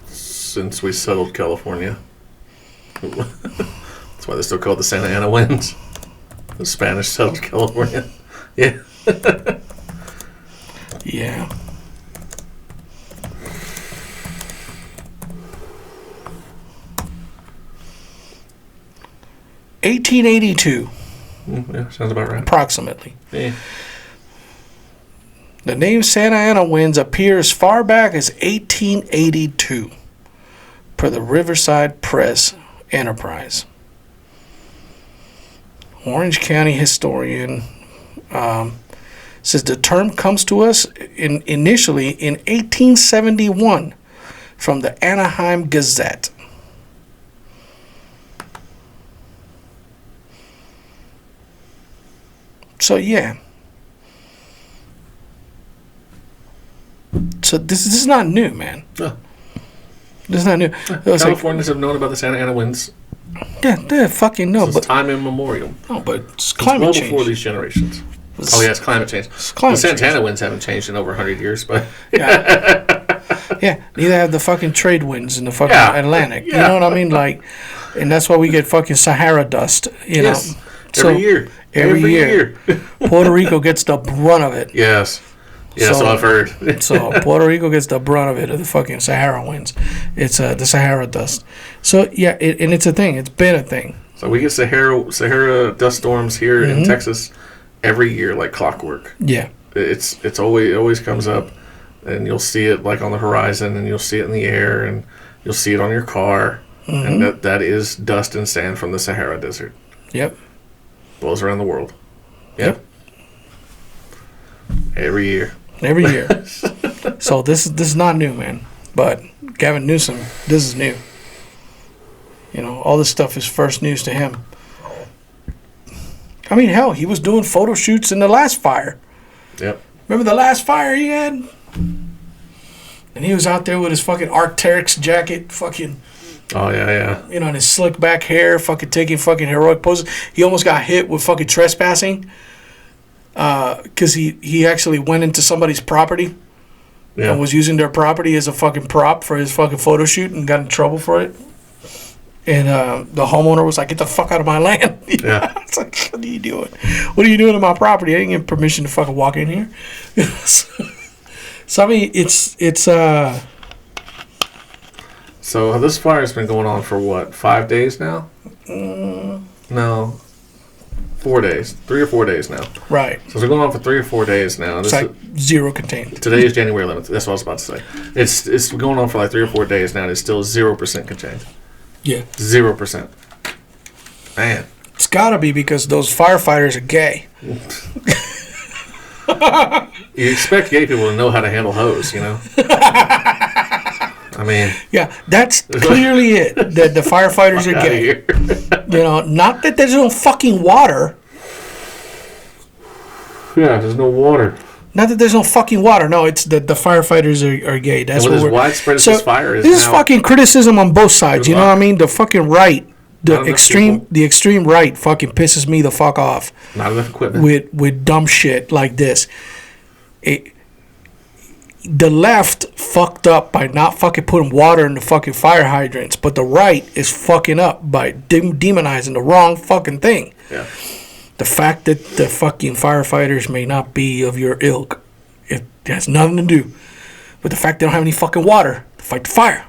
Speaker 5: Since we settled California. That's why they're still called the Santa Ana winds. The Spanish settled California. Yeah.
Speaker 4: Yeah. $1882,
Speaker 5: Yeah, sounds about right.
Speaker 4: approximately.
Speaker 5: Yeah.
Speaker 4: The name Santa Ana winds appear as far back as 1882, per the Riverside Press Enterprise. Orange County historian says the term comes to us initially in 1871 from the Anaheim Gazette. So yeah. So this is not new, man.
Speaker 5: Oh.
Speaker 4: This is not new. It was like,
Speaker 5: Californians have known about the Santa Ana winds
Speaker 4: yeah, they fucking know,
Speaker 5: since
Speaker 4: but
Speaker 5: time immemorial.
Speaker 4: no, but it's
Speaker 5: Since
Speaker 4: climate
Speaker 5: well
Speaker 4: change.
Speaker 5: before these generations. Oh, yeah, it's climate change.
Speaker 4: climate
Speaker 5: the Santa
Speaker 4: change.
Speaker 5: Ana winds haven't changed in over 100 years, but
Speaker 4: Yeah, neither have the fucking trade winds in the fucking
Speaker 5: Yeah.
Speaker 4: Atlantic. You
Speaker 5: Yeah.
Speaker 4: know what I mean? Like, and that's why we get fucking Sahara dust. You
Speaker 5: yes,
Speaker 4: know,
Speaker 5: every year.
Speaker 4: Every year. Puerto Rico gets the brunt of it.
Speaker 5: Yes. Yeah,
Speaker 4: So-
Speaker 5: so I've heard.
Speaker 4: So Puerto Rico gets the brunt of it, of the fucking Sahara winds. It's the Sahara dust. So yeah, and it's a thing. It's been a thing.
Speaker 5: So we get Sahara dust storms here
Speaker 4: Mm-hmm.
Speaker 5: in Texas every year, like clockwork.
Speaker 4: Yeah.
Speaker 5: It always comes up, and you'll see it like on the horizon, and you'll see it in the air, and you'll see it on your car,
Speaker 4: Mm-hmm.
Speaker 5: and that is dust and sand from the Sahara Desert.
Speaker 4: Yep.
Speaker 5: Blows around the world. Yep. Every year.
Speaker 4: Every year. So this is not new, man. But Gavin Newsom, this is new. You know, all this stuff is first news to him. I mean, hell, he was doing photo shoots in the last fire.
Speaker 5: Yep.
Speaker 4: Remember the last fire he had? And he was out there with his fucking Arc'teryx jacket, fucking,
Speaker 5: Oh yeah.
Speaker 4: you know, and his slick back hair, fucking taking fucking heroic poses. He almost got hit with fucking trespassing. Because he actually went into somebody's property
Speaker 5: Yeah.
Speaker 4: and was using their property as a fucking prop for his fucking photo shoot and got in trouble for it. And the homeowner was like, "Get the fuck out of my land!"
Speaker 5: Yeah.
Speaker 4: It's like, "What are you doing? What are you doing in my property? I didn't get permission to fucking walk in here." So I mean, it's
Speaker 5: So this fire's been going on for what, 5 days now? No, 4 days, 3 or 4 days now.
Speaker 4: right.
Speaker 5: So it's been going on for 3 or 4 days now.
Speaker 4: It's
Speaker 5: This
Speaker 4: like zero contained.
Speaker 5: today is January 11th. That's what I was about to say. It's going on for like 3 or 4 days now, and it's still 0% contained.
Speaker 4: Yeah,
Speaker 5: 0%. Man.
Speaker 4: it's gotta be because those firefighters are gay.
Speaker 5: You expect gay people to know how to handle hose, you know? I mean,
Speaker 4: Yeah, that's clearly it. That the firefighters are
Speaker 5: out of
Speaker 4: gay.
Speaker 5: here.
Speaker 4: You know, not that there's no fucking water.
Speaker 5: Yeah, there's no water.
Speaker 4: Not that there's no fucking water. No, it's that the firefighters are gay. That's
Speaker 5: And
Speaker 4: what
Speaker 5: with as
Speaker 4: we're.
Speaker 5: widespread as
Speaker 4: So
Speaker 5: this fire is
Speaker 4: this is
Speaker 5: now,
Speaker 4: fucking criticism on both sides. You know what I mean? The fucking right,
Speaker 5: Not enough people.
Speaker 4: the extreme right, fucking pisses me the fuck off
Speaker 5: not enough equipment.
Speaker 4: with dumb shit like this. The left fucked up by not fucking putting water in the fucking fire hydrants, but the right is fucking up by demonizing the wrong fucking thing.
Speaker 5: Yeah.
Speaker 4: The fact that the fucking firefighters may not be of your ilk, it has nothing to do with the fact they don't have any fucking water to fight the fire.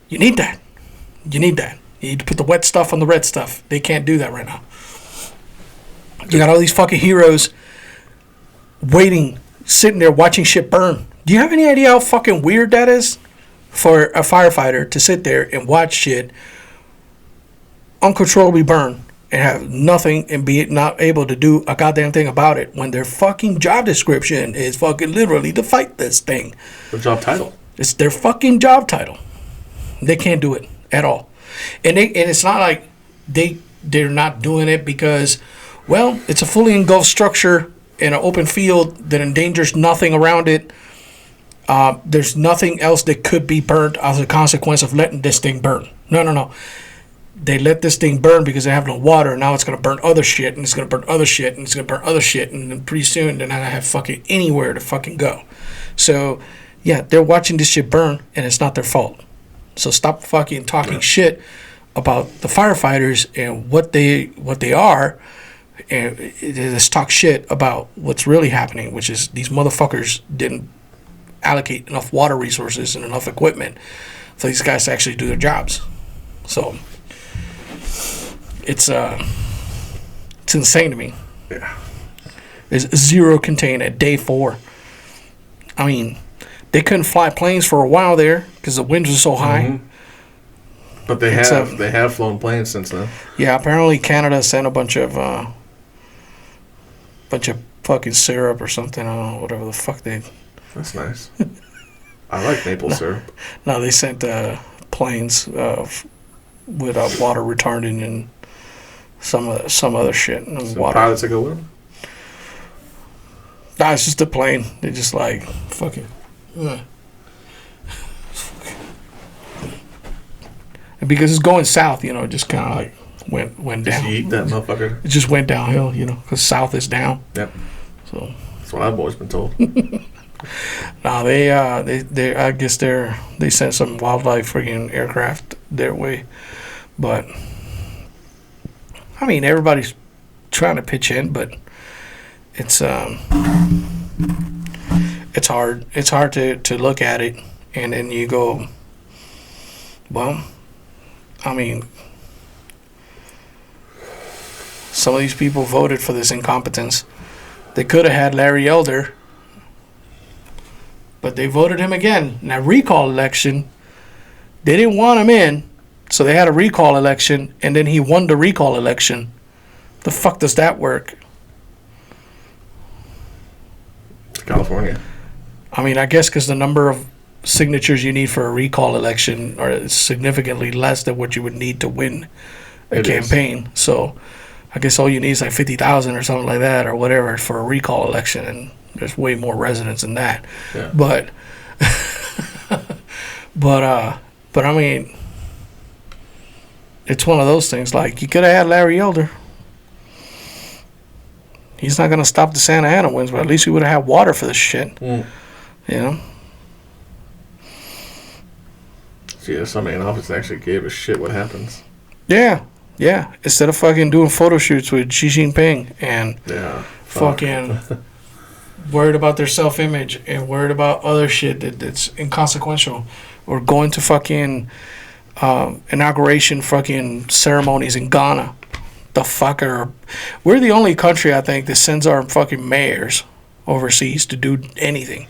Speaker 4: You need that. You need that. You need to put the wet stuff on the red stuff. They can't do that right now. You got all these fucking heroes waiting, sitting there watching shit burn. Do you have any idea how fucking weird that is for a firefighter to sit there and watch shit uncontrollably burn and have nothing and be not able to do a goddamn thing about it when their fucking job description is fucking literally to fight this thing?
Speaker 5: The job title.
Speaker 4: It's their fucking job title. They can't do it at all. And it's not like they're not doing it because, well, it's a fully engulfed structure in an open field that endangers nothing around it. There's nothing else that could be burnt as a consequence of letting this thing burn. No. They let this thing burn because they have no water. Now it's going to burn other shit, and it's going to burn other shit, and it's going to burn other shit, and then pretty soon they're not going to have fucking anywhere to fucking go. So, yeah, they're watching this shit burn, and it's not their fault. So stop fucking talking shit about the firefighters and what they are, and just talk shit about what's really happening, which is these motherfuckers didn't allocate enough water resources and enough equipment for these guys to actually do their jobs. So it's insane to me.
Speaker 5: Yeah.
Speaker 4: There's zero contained at day 4. I mean, they couldn't fly planes for a while there because the winds were so high.
Speaker 5: Mm-hmm. But they have flown planes since then.
Speaker 4: Yeah, apparently Canada sent a bunch of fucking syrup or something. I don't know, whatever the fuck they.
Speaker 5: That's nice. I like maple syrup.
Speaker 4: No, they sent planes with water retardant and some other shit. And
Speaker 5: Some
Speaker 4: water.
Speaker 5: pilots that go with them?
Speaker 4: Nah, it's just a plane. They just like fucking. And because it's going south, it just kind of like went
Speaker 5: Just
Speaker 4: down.
Speaker 5: yeet that motherfucker.
Speaker 4: It just went downhill, because south is down.
Speaker 5: Yep.
Speaker 4: So.
Speaker 5: That's what I've always been told.
Speaker 4: No, they I guess they sent some wildlife friggin' aircraft their way, but I mean everybody's trying to pitch in, but it's hard. It's hard to look at it and then you go, well, I mean, some of these people voted for this incompetence. They could have had Larry Elder. But they voted him again. Now, recall election, they didn't want him in, so they had a recall election, and then he won the recall election. The fuck does that work?
Speaker 5: California.
Speaker 4: I mean, I guess because the number of signatures you need for a recall election are significantly less than what you would need to win a campaign. So I guess all you need is like 50,000 or something like that or whatever for a recall election, and there's way more residents than that.
Speaker 5: Yeah.
Speaker 4: But I mean, it's one of those things. Like, you could have had Larry Elder. He's not gonna stop the Santa Ana winds, but at least we would have had water for this shit.
Speaker 5: See, somebody in office actually gave a shit what happens.
Speaker 4: Yeah. Instead of fucking doing photo shoots with Xi Jinping and fucking worried about their self-image and worried about other shit that's inconsequential, or going to fucking inauguration fucking ceremonies in Ghana. The fucker. We're the only country, I think, that sends our fucking mayors overseas to do anything.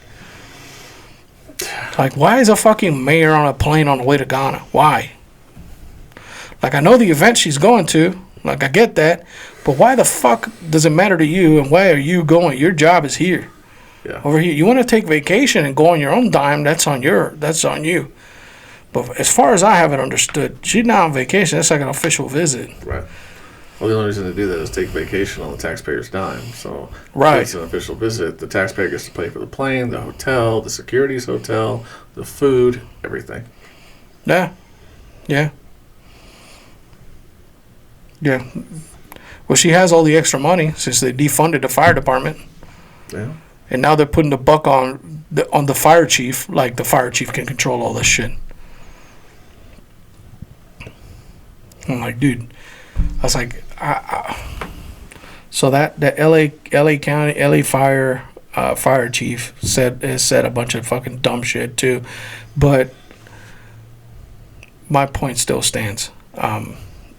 Speaker 4: Like, why is a fucking mayor on a plane on the way to Ghana? Why? Like, I know the event she's going to. Like, I get that. But why the fuck does it matter to you, and why are you going? Your job is here.
Speaker 5: Yeah.
Speaker 4: Over here. You want to take vacation and go on your own dime, that's on you. But as far as I have it understood, she's not on vacation. That's like an official visit.
Speaker 5: Right. Well, the only reason to do that is take vacation on the taxpayer's dime. So
Speaker 4: Right.
Speaker 5: if it's an official visit. The taxpayer gets to pay for the plane, the hotel, the security's hotel, the food, everything.
Speaker 4: Yeah. Yeah. Yeah. Well, she has all the extra money since they defunded the fire department,
Speaker 5: Yeah.
Speaker 4: and now they're putting the buck on the fire chief. Like the fire chief can control all this shit. I'm like, dude. I was like, so that the LA County LA fire chief has said a bunch of fucking dumb shit too, but my point still stands.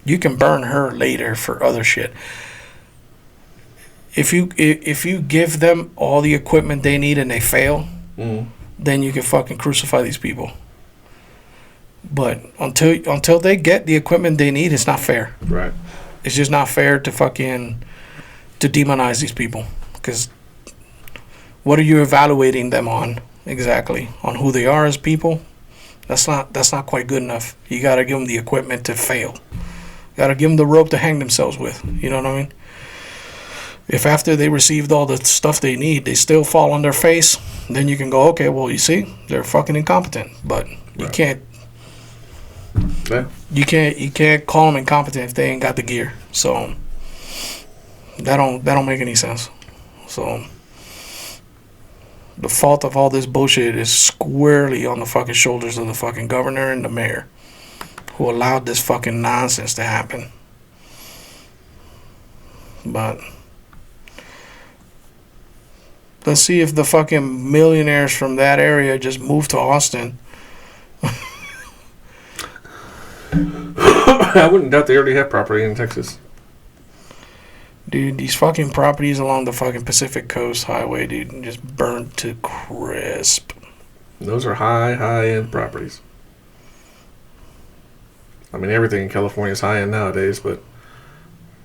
Speaker 4: You can burn her later for other shit. If you give them all the equipment they need and they fail, then you can fucking crucify these people. But until they get the equipment they need, it's not fair.
Speaker 5: Right.
Speaker 4: It's just not fair to demonize these people, because what are you evaluating them on exactly? On who they are as people? That's not quite good enough. You got to give them the equipment to fail. You got to give them the rope to hang themselves with. You know what I mean? If after they received all the stuff they need, they still fall on their face, then you can go, okay, well, you see, they're fucking incompetent. But you can't.
Speaker 5: Yeah.
Speaker 4: You can't call them incompetent if they ain't got the gear. So that don't make any sense. So the fault of all this bullshit is squarely on the fucking shoulders of the fucking governor and the mayor, who allowed this fucking nonsense to happen. But let's see if the fucking millionaires from that area just move to Austin.
Speaker 5: I wouldn't doubt they already have property in Texas.
Speaker 4: Dude, these fucking properties along the fucking Pacific Coast Highway, dude, just burnt to crisp.
Speaker 5: Those are high-end properties. I mean, everything in California is high-end nowadays, but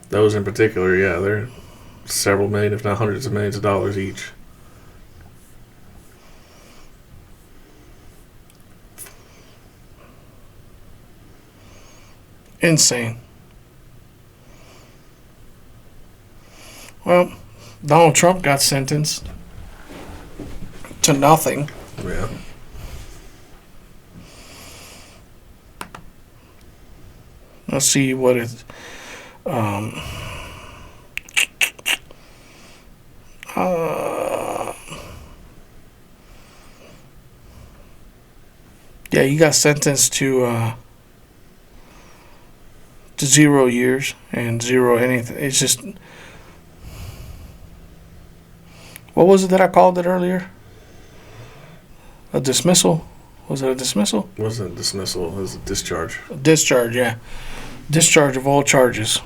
Speaker 5: those in particular, yeah, they're several million, if not hundreds of millions of dollars each.
Speaker 4: Insane. Well, Donald Trump got sentenced to nothing.
Speaker 5: Yeah.
Speaker 4: Let's see what it. Yeah, he got sentenced to 0 years and 0 anything. It's just. What was it that I called it earlier? A dismissal? Was it a dismissal?
Speaker 5: It wasn't a dismissal, it was a discharge.
Speaker 4: A discharge, yeah. Discharge of all charges.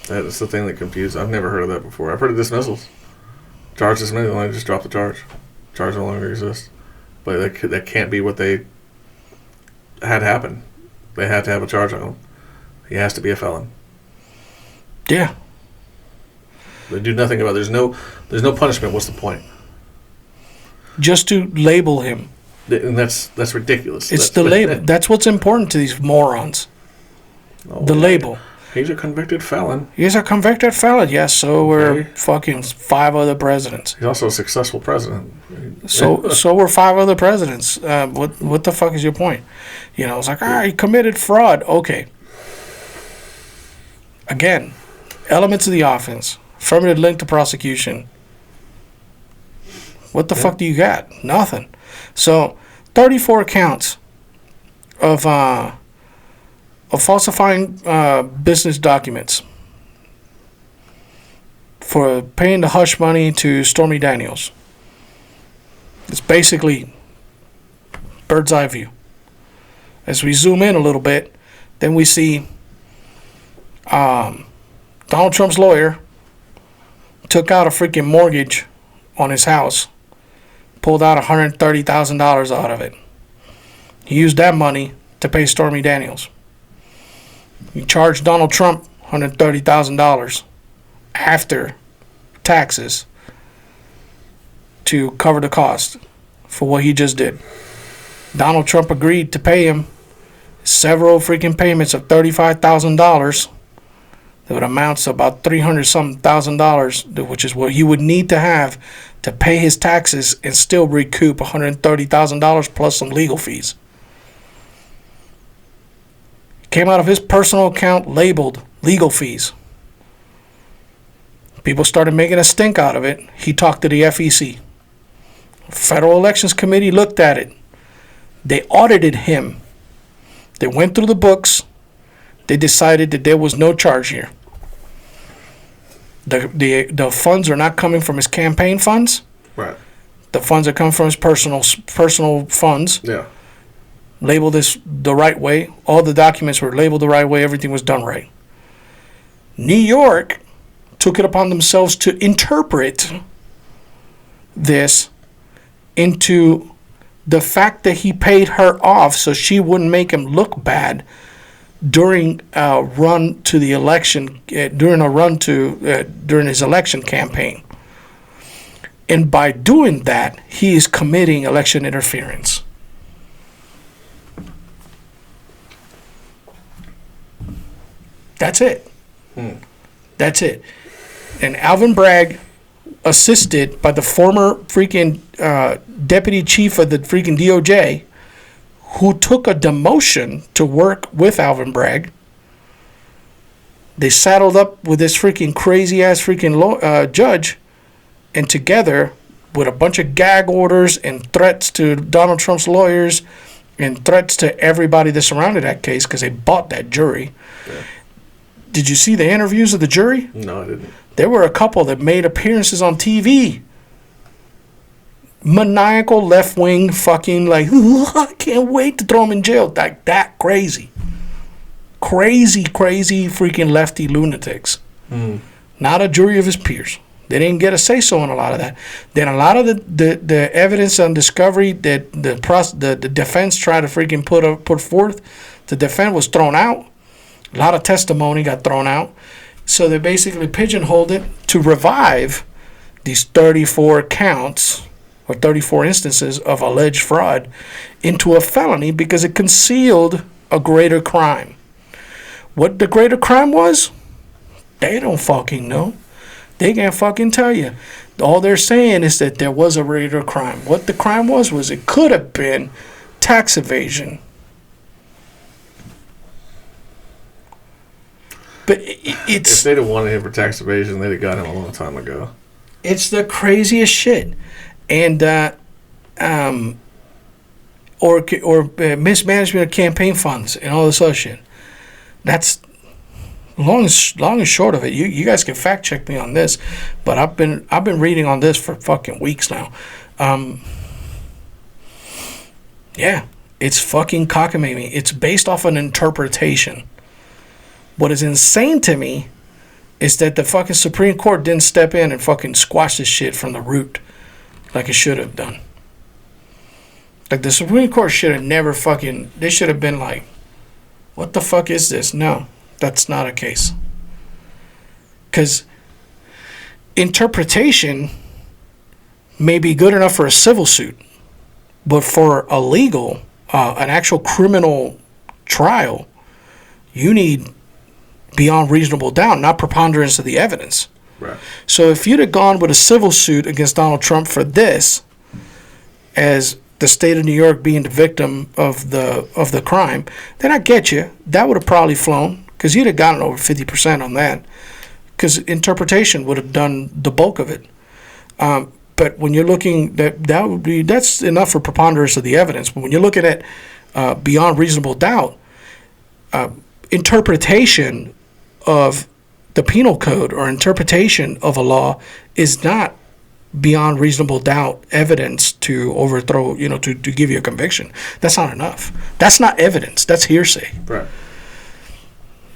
Speaker 5: That's the thing that confused. I've never heard of that before. I've heard of dismissals. Charge dismissal, I just drop the charge. Charge no longer exists. But that can't be what they had happen. They had to have a charge on him. He has to be a felon.
Speaker 4: Yeah.
Speaker 5: They do nothing about it. There's no punishment. What's the point?
Speaker 4: Just to label him.
Speaker 5: And that's ridiculous.
Speaker 4: It's the label. That's what's important to these morons. The label.
Speaker 5: He's a convicted felon.
Speaker 4: He's a convicted felon. Yes, so were fucking 5 other presidents.
Speaker 5: He's also a successful president.
Speaker 4: So were 5 other presidents. What the fuck is your point? You know, it's like, he committed fraud. Okay. Again, elements of the offense. Affirmative link to prosecution. What the fuck do you got? Nothing. So, 34 counts of falsifying business documents for paying the hush money to Stormy Daniels. It's basically bird's eye view. As we zoom in a little bit, then we see Donald Trump's lawyer took out a freaking mortgage on his house, pulled out $130,000 out of it. He used that money to pay Stormy Daniels. He charged Donald Trump $130,000 after taxes to cover the cost for what he just did. Donald Trump agreed to pay him several freaking payments of $35,000 that would amount to about $300,000, which is what he would need to have to pay his taxes and still recoup $130,000 plus some legal fees. Came out of his personal account labeled legal fees. People started making a stink out of it. He talked to the FEC. Federal Elections Committee looked at it. They audited him. They went through the books. They decided that there was no charge here. The funds are not coming from his campaign funds.
Speaker 5: Right.
Speaker 4: The funds are coming from his personal funds.
Speaker 5: Yeah.
Speaker 4: Labeled this the right way. All the documents were labeled the right way. Everything was done right. New York took it upon themselves to interpret this into the fact that he paid her off so she wouldn't make him look bad during a run to the election, during his election campaign. And by doing that, he is committing election interference. That's it. That's it. And Alvin Bragg, assisted by the former freaking deputy chief of the freaking DOJ, who took a demotion to work with Alvin Bragg. They saddled up with this freaking crazy ass freaking judge, and together, with a bunch of gag orders and threats to Donald Trump's lawyers and threats to everybody that surrounded that case because they bought that jury. Yeah. Did you see the interviews of the jury?
Speaker 5: No, I didn't.
Speaker 4: There were a couple that made appearances on TV. Maniacal left-wing fucking like, I can't wait to throw him in jail. Like that crazy. Crazy freaking lefty lunatics. Not a jury of his peers. They didn't get a say-so on a lot of that. Then a lot of the evidence on discovery that the defense tried to freaking put forth to defend was thrown out. A lot of testimony got thrown out. So they basically pigeonholed it to revive these 34 counts or 34 instances of alleged fraud into a felony because it concealed a greater crime. What the greater crime was, they don't fucking know. They can't fucking tell you. All they're saying is that there was a greater crime. What the crime was it could have been tax evasion. But it's...
Speaker 5: If they'd have wanted him for tax evasion, they'd have got him a long time ago.
Speaker 4: It's the craziest shit. And, or mismanagement of campaign funds and all this other shit. That's long and short of it. You guys can fact check me on this, but I've been reading on this for fucking weeks now. Yeah, it's fucking cockamamie. It's based off an interpretation. What is insane to me is that the fucking Supreme Court didn't step in and fucking squash this shit from the root like it should have done. Like the Supreme Court should have never fucking, they should have been like, what the fuck is this? No, that's not a case. Because interpretation may be good enough for a civil suit, but for a legal, an actual criminal trial, you need beyond reasonable doubt, not preponderance of the evidence.
Speaker 5: Right.
Speaker 4: So if you'd have gone with a civil suit against Donald Trump for this, as the state of New York being the victim of the crime, then I get you. That would have probably flown because you'd have gotten over 50% on that. Because interpretation would have done the bulk of it. But when you're looking that's enough for preponderance of the evidence. But when you're looking at beyond reasonable doubt, interpretation of the penal code or interpretation of a law is not beyond reasonable doubt evidence to overthrow, to give you a conviction. That's not enough. That's not evidence. That's hearsay.
Speaker 5: Right.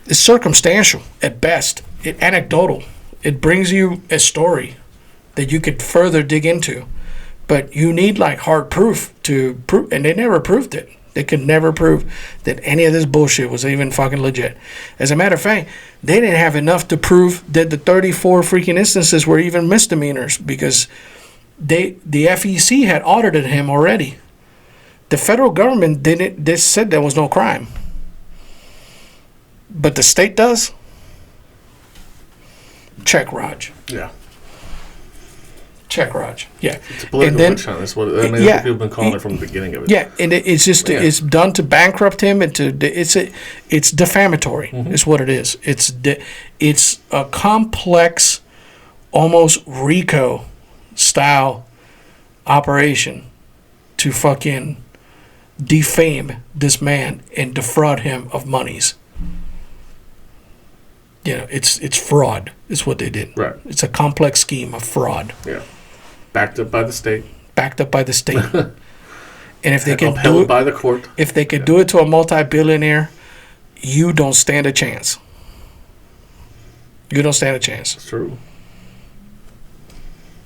Speaker 4: It's circumstantial at best. It's anecdotal. It brings you a story that you could further dig into. But you need like hard proof to prove, and they never proved it. They could never prove that any of this bullshit was even fucking legit. As a matter of fact, they didn't have enough to prove that the 34 freaking instances were even misdemeanors because the FEC had audited him already. The federal government they said there was no crime. But the state does? Check Raj.
Speaker 5: Yeah.
Speaker 4: Check Raj. Yeah.
Speaker 5: It's a political witch hunt. That's what that's what people have been calling it from the beginning of it.
Speaker 4: Yeah, and it's just it's done to bankrupt him and it's defamatory. Is what it is. It's a complex, almost RICO style operation to fucking defame this man and defraud him of monies. You know, it's fraud. Is what they did.
Speaker 5: Right.
Speaker 4: It's a complex scheme of fraud.
Speaker 5: Yeah. Backed up by the state.
Speaker 4: Backed up by the state. And if they can do
Speaker 5: Upheld
Speaker 4: it
Speaker 5: by the court.
Speaker 4: if they could do it to a multi-billionaire, you don't stand a chance. You don't stand a chance.
Speaker 5: It's true.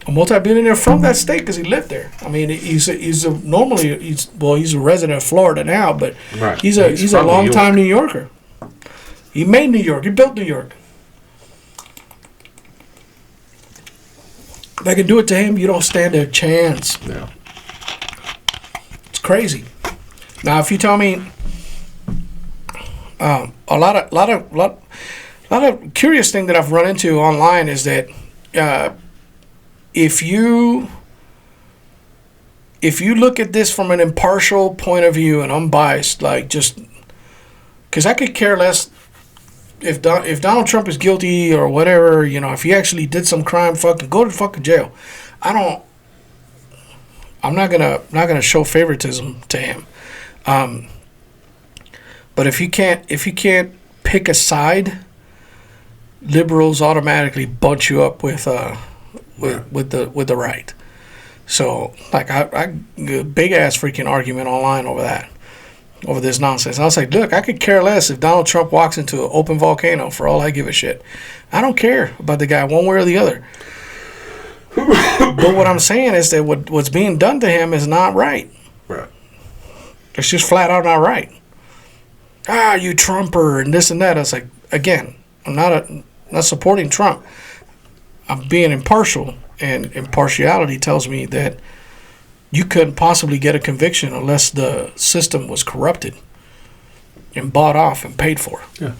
Speaker 4: A multi-billionaire from that state because he lived there. I mean, he's a resident of Florida now, but
Speaker 5: Right.
Speaker 4: he's a
Speaker 5: from New
Speaker 4: long-time New Yorker. He made New York. He built New York. They can do it to him. You don't stand a chance.
Speaker 5: Yeah.
Speaker 4: It's crazy. Now, if you tell me, a lot of curious thing that I've run into online is that if you look at this from an impartial point of view and unbiased, like just because I could care less if Donald Trump is guilty or whatever, you know, if he actually did some crime, fucking go to fucking jail. I'm not gonna show favoritism to him. But if you can't pick a side, liberals automatically bunch you up with the right. So like I big ass freaking argument online over this nonsense. I was like, look, I could care less if Donald Trump walks into an open volcano for all I give a shit. I don't care about the guy one way or the other. But what I'm saying is that what's being done to him is not right.
Speaker 5: Right.
Speaker 4: It's just flat out not right. You Trumper and this and that. I was like, again, I'm not supporting Trump. I'm being impartial, and impartiality tells me that you couldn't possibly get a conviction unless the system was corrupted and bought off and paid for.
Speaker 5: Yeah.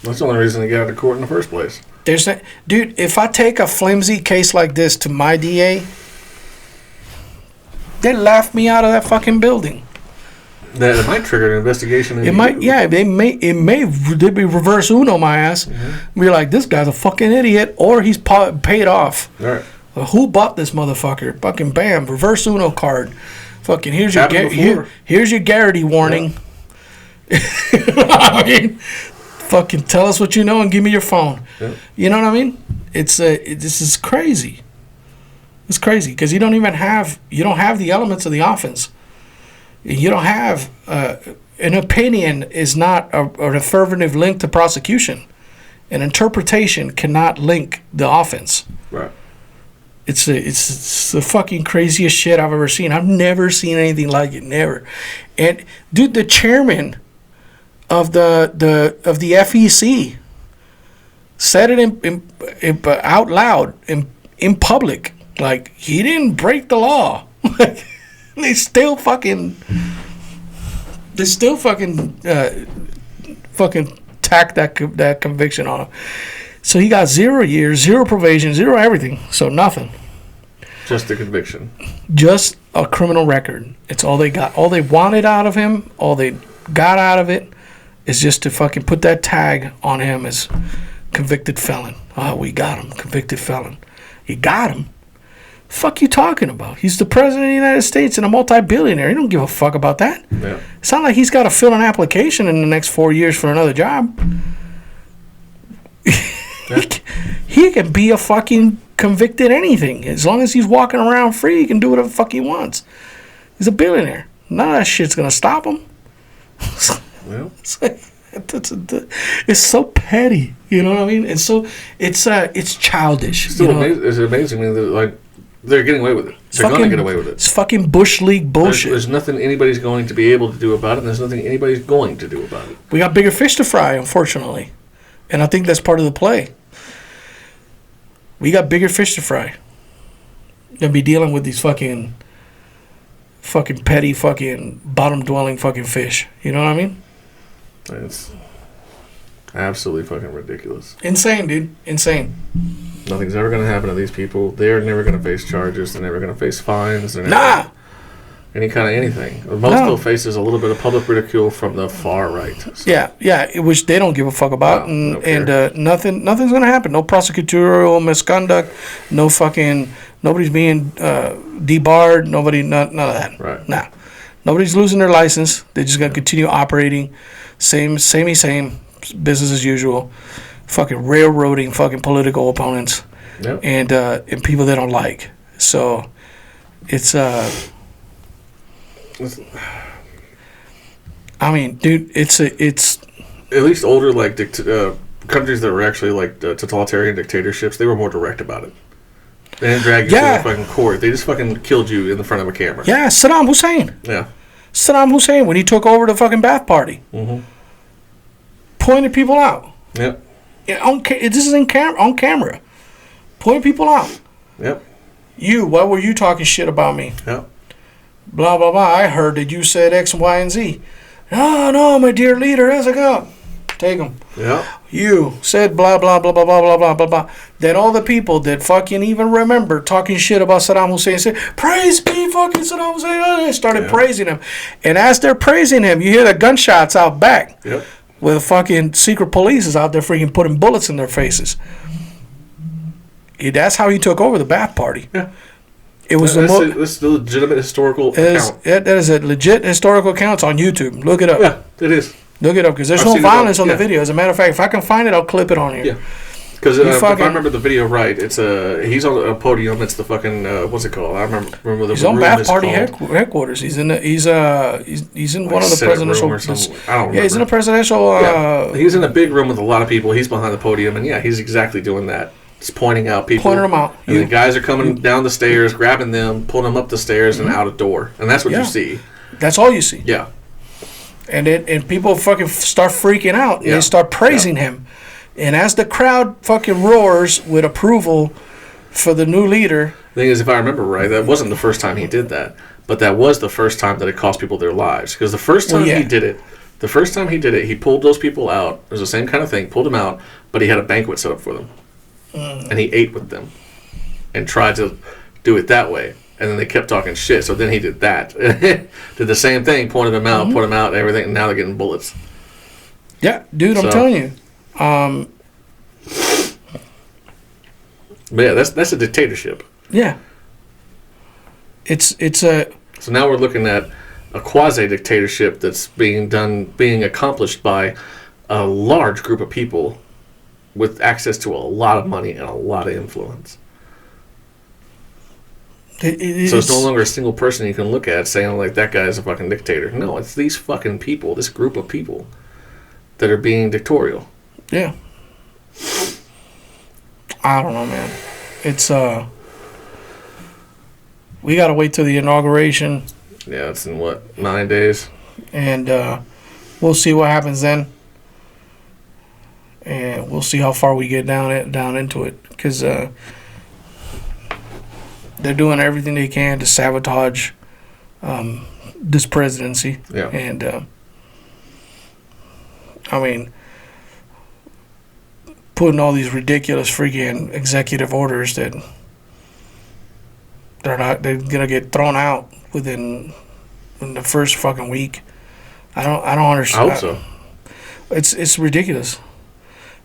Speaker 5: That's the only reason they got out of court in the first place.
Speaker 4: Dude, if I take a flimsy case like this to my DA, they laugh me out of that fucking building.
Speaker 5: That it might trigger an investigation.
Speaker 4: It may they'd be reverse Uno my ass. Mm-hmm. Be like, this guy's a fucking idiot, or he's paid off.
Speaker 5: All right.
Speaker 4: Who bought this motherfucker? Fucking bam, reverse Uno card. Fucking here's your Garrity warning. Yeah. I mean, fucking tell us what you know and give me your phone. Yeah. You know what I mean? This is crazy. It's crazy because you don't have the elements of the offense. You don't have an opinion is not an affirmative link to prosecution. An interpretation cannot link the offense.
Speaker 5: Right.
Speaker 4: It's the fucking craziest shit I've ever seen. I've never seen anything like it. Never. And dude, the chairman of the FEC said it out loud in public. Like, he didn't break the law. They still fucking tack that conviction on him. So he got 0 years, 0 probation, 0 everything. So nothing.
Speaker 5: Just a conviction.
Speaker 4: Just a criminal record. It's all they got. All they wanted out of him, all they got out of it, is just to fucking put that tag on him as convicted felon. Oh, we got him, convicted felon. You got him? Fuck you talking about? He's the president of the United States and a multi-billionaire. He don't give a fuck about that.
Speaker 5: Yeah.
Speaker 4: It's not like he's got to fill an application in the next 4 years for another job. He can be a fucking convicted anything. As long as he's walking around free, he can do whatever the fuck he wants. He's a billionaire. None of that shit's going to stop him.
Speaker 5: Well.
Speaker 4: It's so petty. You know what I mean? It's childish.
Speaker 5: It's amazing. I mean, like, they're getting away with it. They're going to get away with it.
Speaker 4: It's fucking Bush League bullshit.
Speaker 5: There's nothing anybody's going to be able to do about it, and there's nothing anybody's going to do about it.
Speaker 4: We got bigger fish to fry, unfortunately. And I think that's part of the play. We got bigger fish to fry than be dealing with these fucking petty, fucking bottom-dwelling fucking fish. You know what I mean?
Speaker 5: It's Absolutely fucking ridiculous.
Speaker 4: Insane, dude. Insane.
Speaker 5: Nothing's ever going to happen to these people. They're never going to face charges. They're never going to face fines. They're never
Speaker 4: Nah.
Speaker 5: any kind of anything. Most they'll face is a little bit of public ridicule from the far right. So.
Speaker 4: Yeah, which they don't give a fuck about,
Speaker 5: No,
Speaker 4: and nothing's gonna happen. No prosecutorial misconduct. No fucking. Nobody's being debarred. None of that.
Speaker 5: Right.
Speaker 4: Nah. Nobody's losing their license. They're just gonna continue operating, same business as usual. Fucking railroading fucking political opponents,
Speaker 5: Yep.
Speaker 4: and people they don't like. So, it's I mean, dude, it's
Speaker 5: At least older like countries that were actually like totalitarian dictatorships, they were more direct about it. They didn't drag you to the fucking court. They just fucking killed you in the front of a camera.
Speaker 4: Yeah, Saddam Hussein.
Speaker 5: Yeah.
Speaker 4: Saddam Hussein, when he took over the fucking bath party, pointed people out.
Speaker 5: Yep.
Speaker 4: This is on camera. Pointing people out.
Speaker 5: Yep.
Speaker 4: Why were you talking shit about me?
Speaker 5: Yep.
Speaker 4: Blah, blah, blah. I heard that you said X, Y, and Z. No, my dear leader, how's it go? Take him.
Speaker 5: Yep.
Speaker 4: You said blah, blah, blah, blah, blah, blah, blah, blah, blah. Then all the people that fucking even remember talking shit about Saddam Hussein said, praise be fucking Saddam Hussein. They started praising him. And as they're praising him, you hear the gunshots out back.
Speaker 5: Yep.
Speaker 4: Where the fucking secret police is out there freaking putting bullets in their faces. That's how he took over the bath party.
Speaker 5: Yeah.
Speaker 4: It was
Speaker 5: that's the legitimate historical account.
Speaker 4: That is a legit historical account. It's on YouTube. Look it up.
Speaker 5: Yeah, it is.
Speaker 4: Look it up because there's
Speaker 5: I've
Speaker 4: no
Speaker 5: seen
Speaker 4: violence on the
Speaker 5: yeah.
Speaker 4: video. As a matter of fact, if I can find it, I'll clip it on here.
Speaker 5: Yeah. Because if I remember the video right, it's he's on a podium. It's the fucking what's it called? I remember the
Speaker 4: He's on
Speaker 5: room
Speaker 4: bath
Speaker 5: is
Speaker 4: party
Speaker 5: called.
Speaker 4: headquarters. He's in he's in one of the
Speaker 5: Senate room
Speaker 4: presidential.
Speaker 5: or something. I don't remember.
Speaker 4: Yeah, he's in a presidential.
Speaker 5: Yeah. He's in a big room with a lot of people. He's behind the podium, and yeah, he's exactly doing that. Just pointing out people.
Speaker 4: Pointing them out.
Speaker 5: And the guys are coming down the stairs, grabbing them, pulling them up the stairs and out a door, and that's what you see.
Speaker 4: That's all you see.
Speaker 5: Yeah.
Speaker 4: And people fucking start freaking out. And
Speaker 5: Yeah.
Speaker 4: they start praising him. And as the crowd fucking roars with approval for the new leader.
Speaker 5: The thing is, if I remember right, that wasn't the first time he did that, but that was the first time that it cost people their lives. Because the first time he did it, he pulled those people out. It was the same kind of thing. Pulled them out, but he had a banquet set up for them, and he ate with them, and tried to do it that way. And then they kept talking shit. So then he did that, did the same thing, pointed them out, put them out, and everything. And now they're getting bullets.
Speaker 4: Yeah, dude, I'm telling you.
Speaker 5: But yeah, that's a dictatorship.
Speaker 4: Yeah. It's a.
Speaker 5: So now we're looking at a quasi dictatorship that's being accomplished by a large group of people with access to a lot of money and a lot of influence. So it's no longer a single person you can look at saying like that guy is a fucking dictator. No, it's these fucking people, this group of people that are being dictatorial.
Speaker 4: Yeah. I don't know, man. It's we gotta wait till the inauguration.
Speaker 5: Yeah, it's in what, 9 days?
Speaker 4: And we'll see what happens then. And we'll see how far we get down into it, because they're doing everything they can to sabotage this presidency.
Speaker 5: Yeah.
Speaker 4: And I mean, putting all these ridiculous freaking executive orders that they're gonna get thrown out in the first fucking week. I don't understand.
Speaker 5: I hope so.
Speaker 4: It's ridiculous.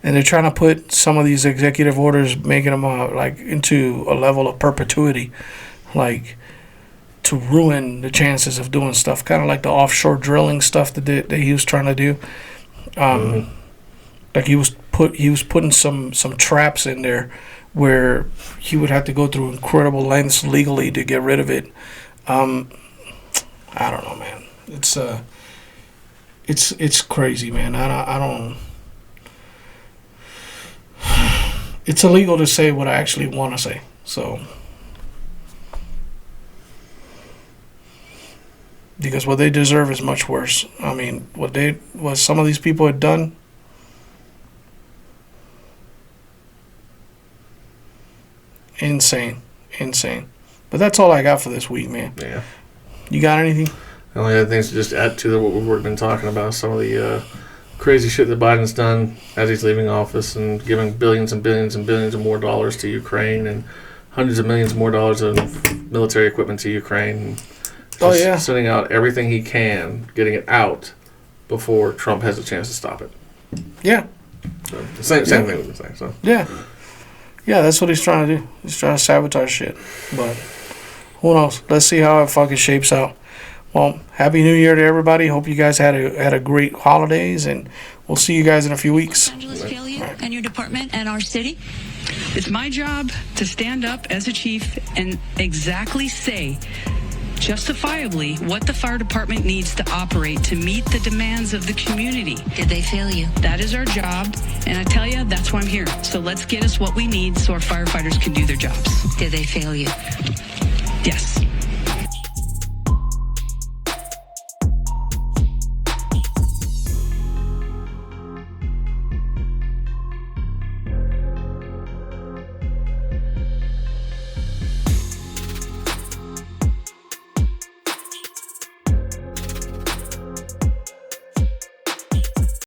Speaker 4: And they're trying to put some of these executive orders, making them like into a level of perpetuity, like to ruin the chances of doing stuff, kind of like the offshore drilling stuff that he was trying to do. Like he was putting some traps in there where he would have to go through incredible lengths legally to get rid of it. I don't know, man. It's crazy, man. I don't. It's illegal to say what I actually want to say. So, because what they deserve is much worse. I mean, what some of these people had done. Insane. But that's all I got for this week, man.
Speaker 5: Yeah.
Speaker 4: You got anything?
Speaker 5: The only other things to just add to what we've been talking about, some of the crazy shit that Biden's done as he's leaving office and giving billions and billions and billions of more dollars to Ukraine and hundreds of millions more dollars of military equipment to Ukraine. Just sending out everything he can, getting it out before Trump has a chance to stop it.
Speaker 4: Yeah.
Speaker 5: So, same thing with the thing. So.
Speaker 4: Yeah. Yeah, that's what he's trying to do. He's trying to sabotage shit. But who knows? Let's see how it fucking shapes out. Well, Happy New Year to everybody. Hope you guys had a great holidays, and we'll see you guys in a few weeks.
Speaker 6: Los Angeles fail you and your department and our city? It's my job to stand up as a chief and exactly say, justifiably, what the fire department needs to operate to meet the demands of the community.
Speaker 7: Did they fail you?
Speaker 6: That is our job, and I tell you, that's why I'm here. So let's get us what we need so our firefighters can do their jobs.
Speaker 7: Did they fail you?
Speaker 6: Yes.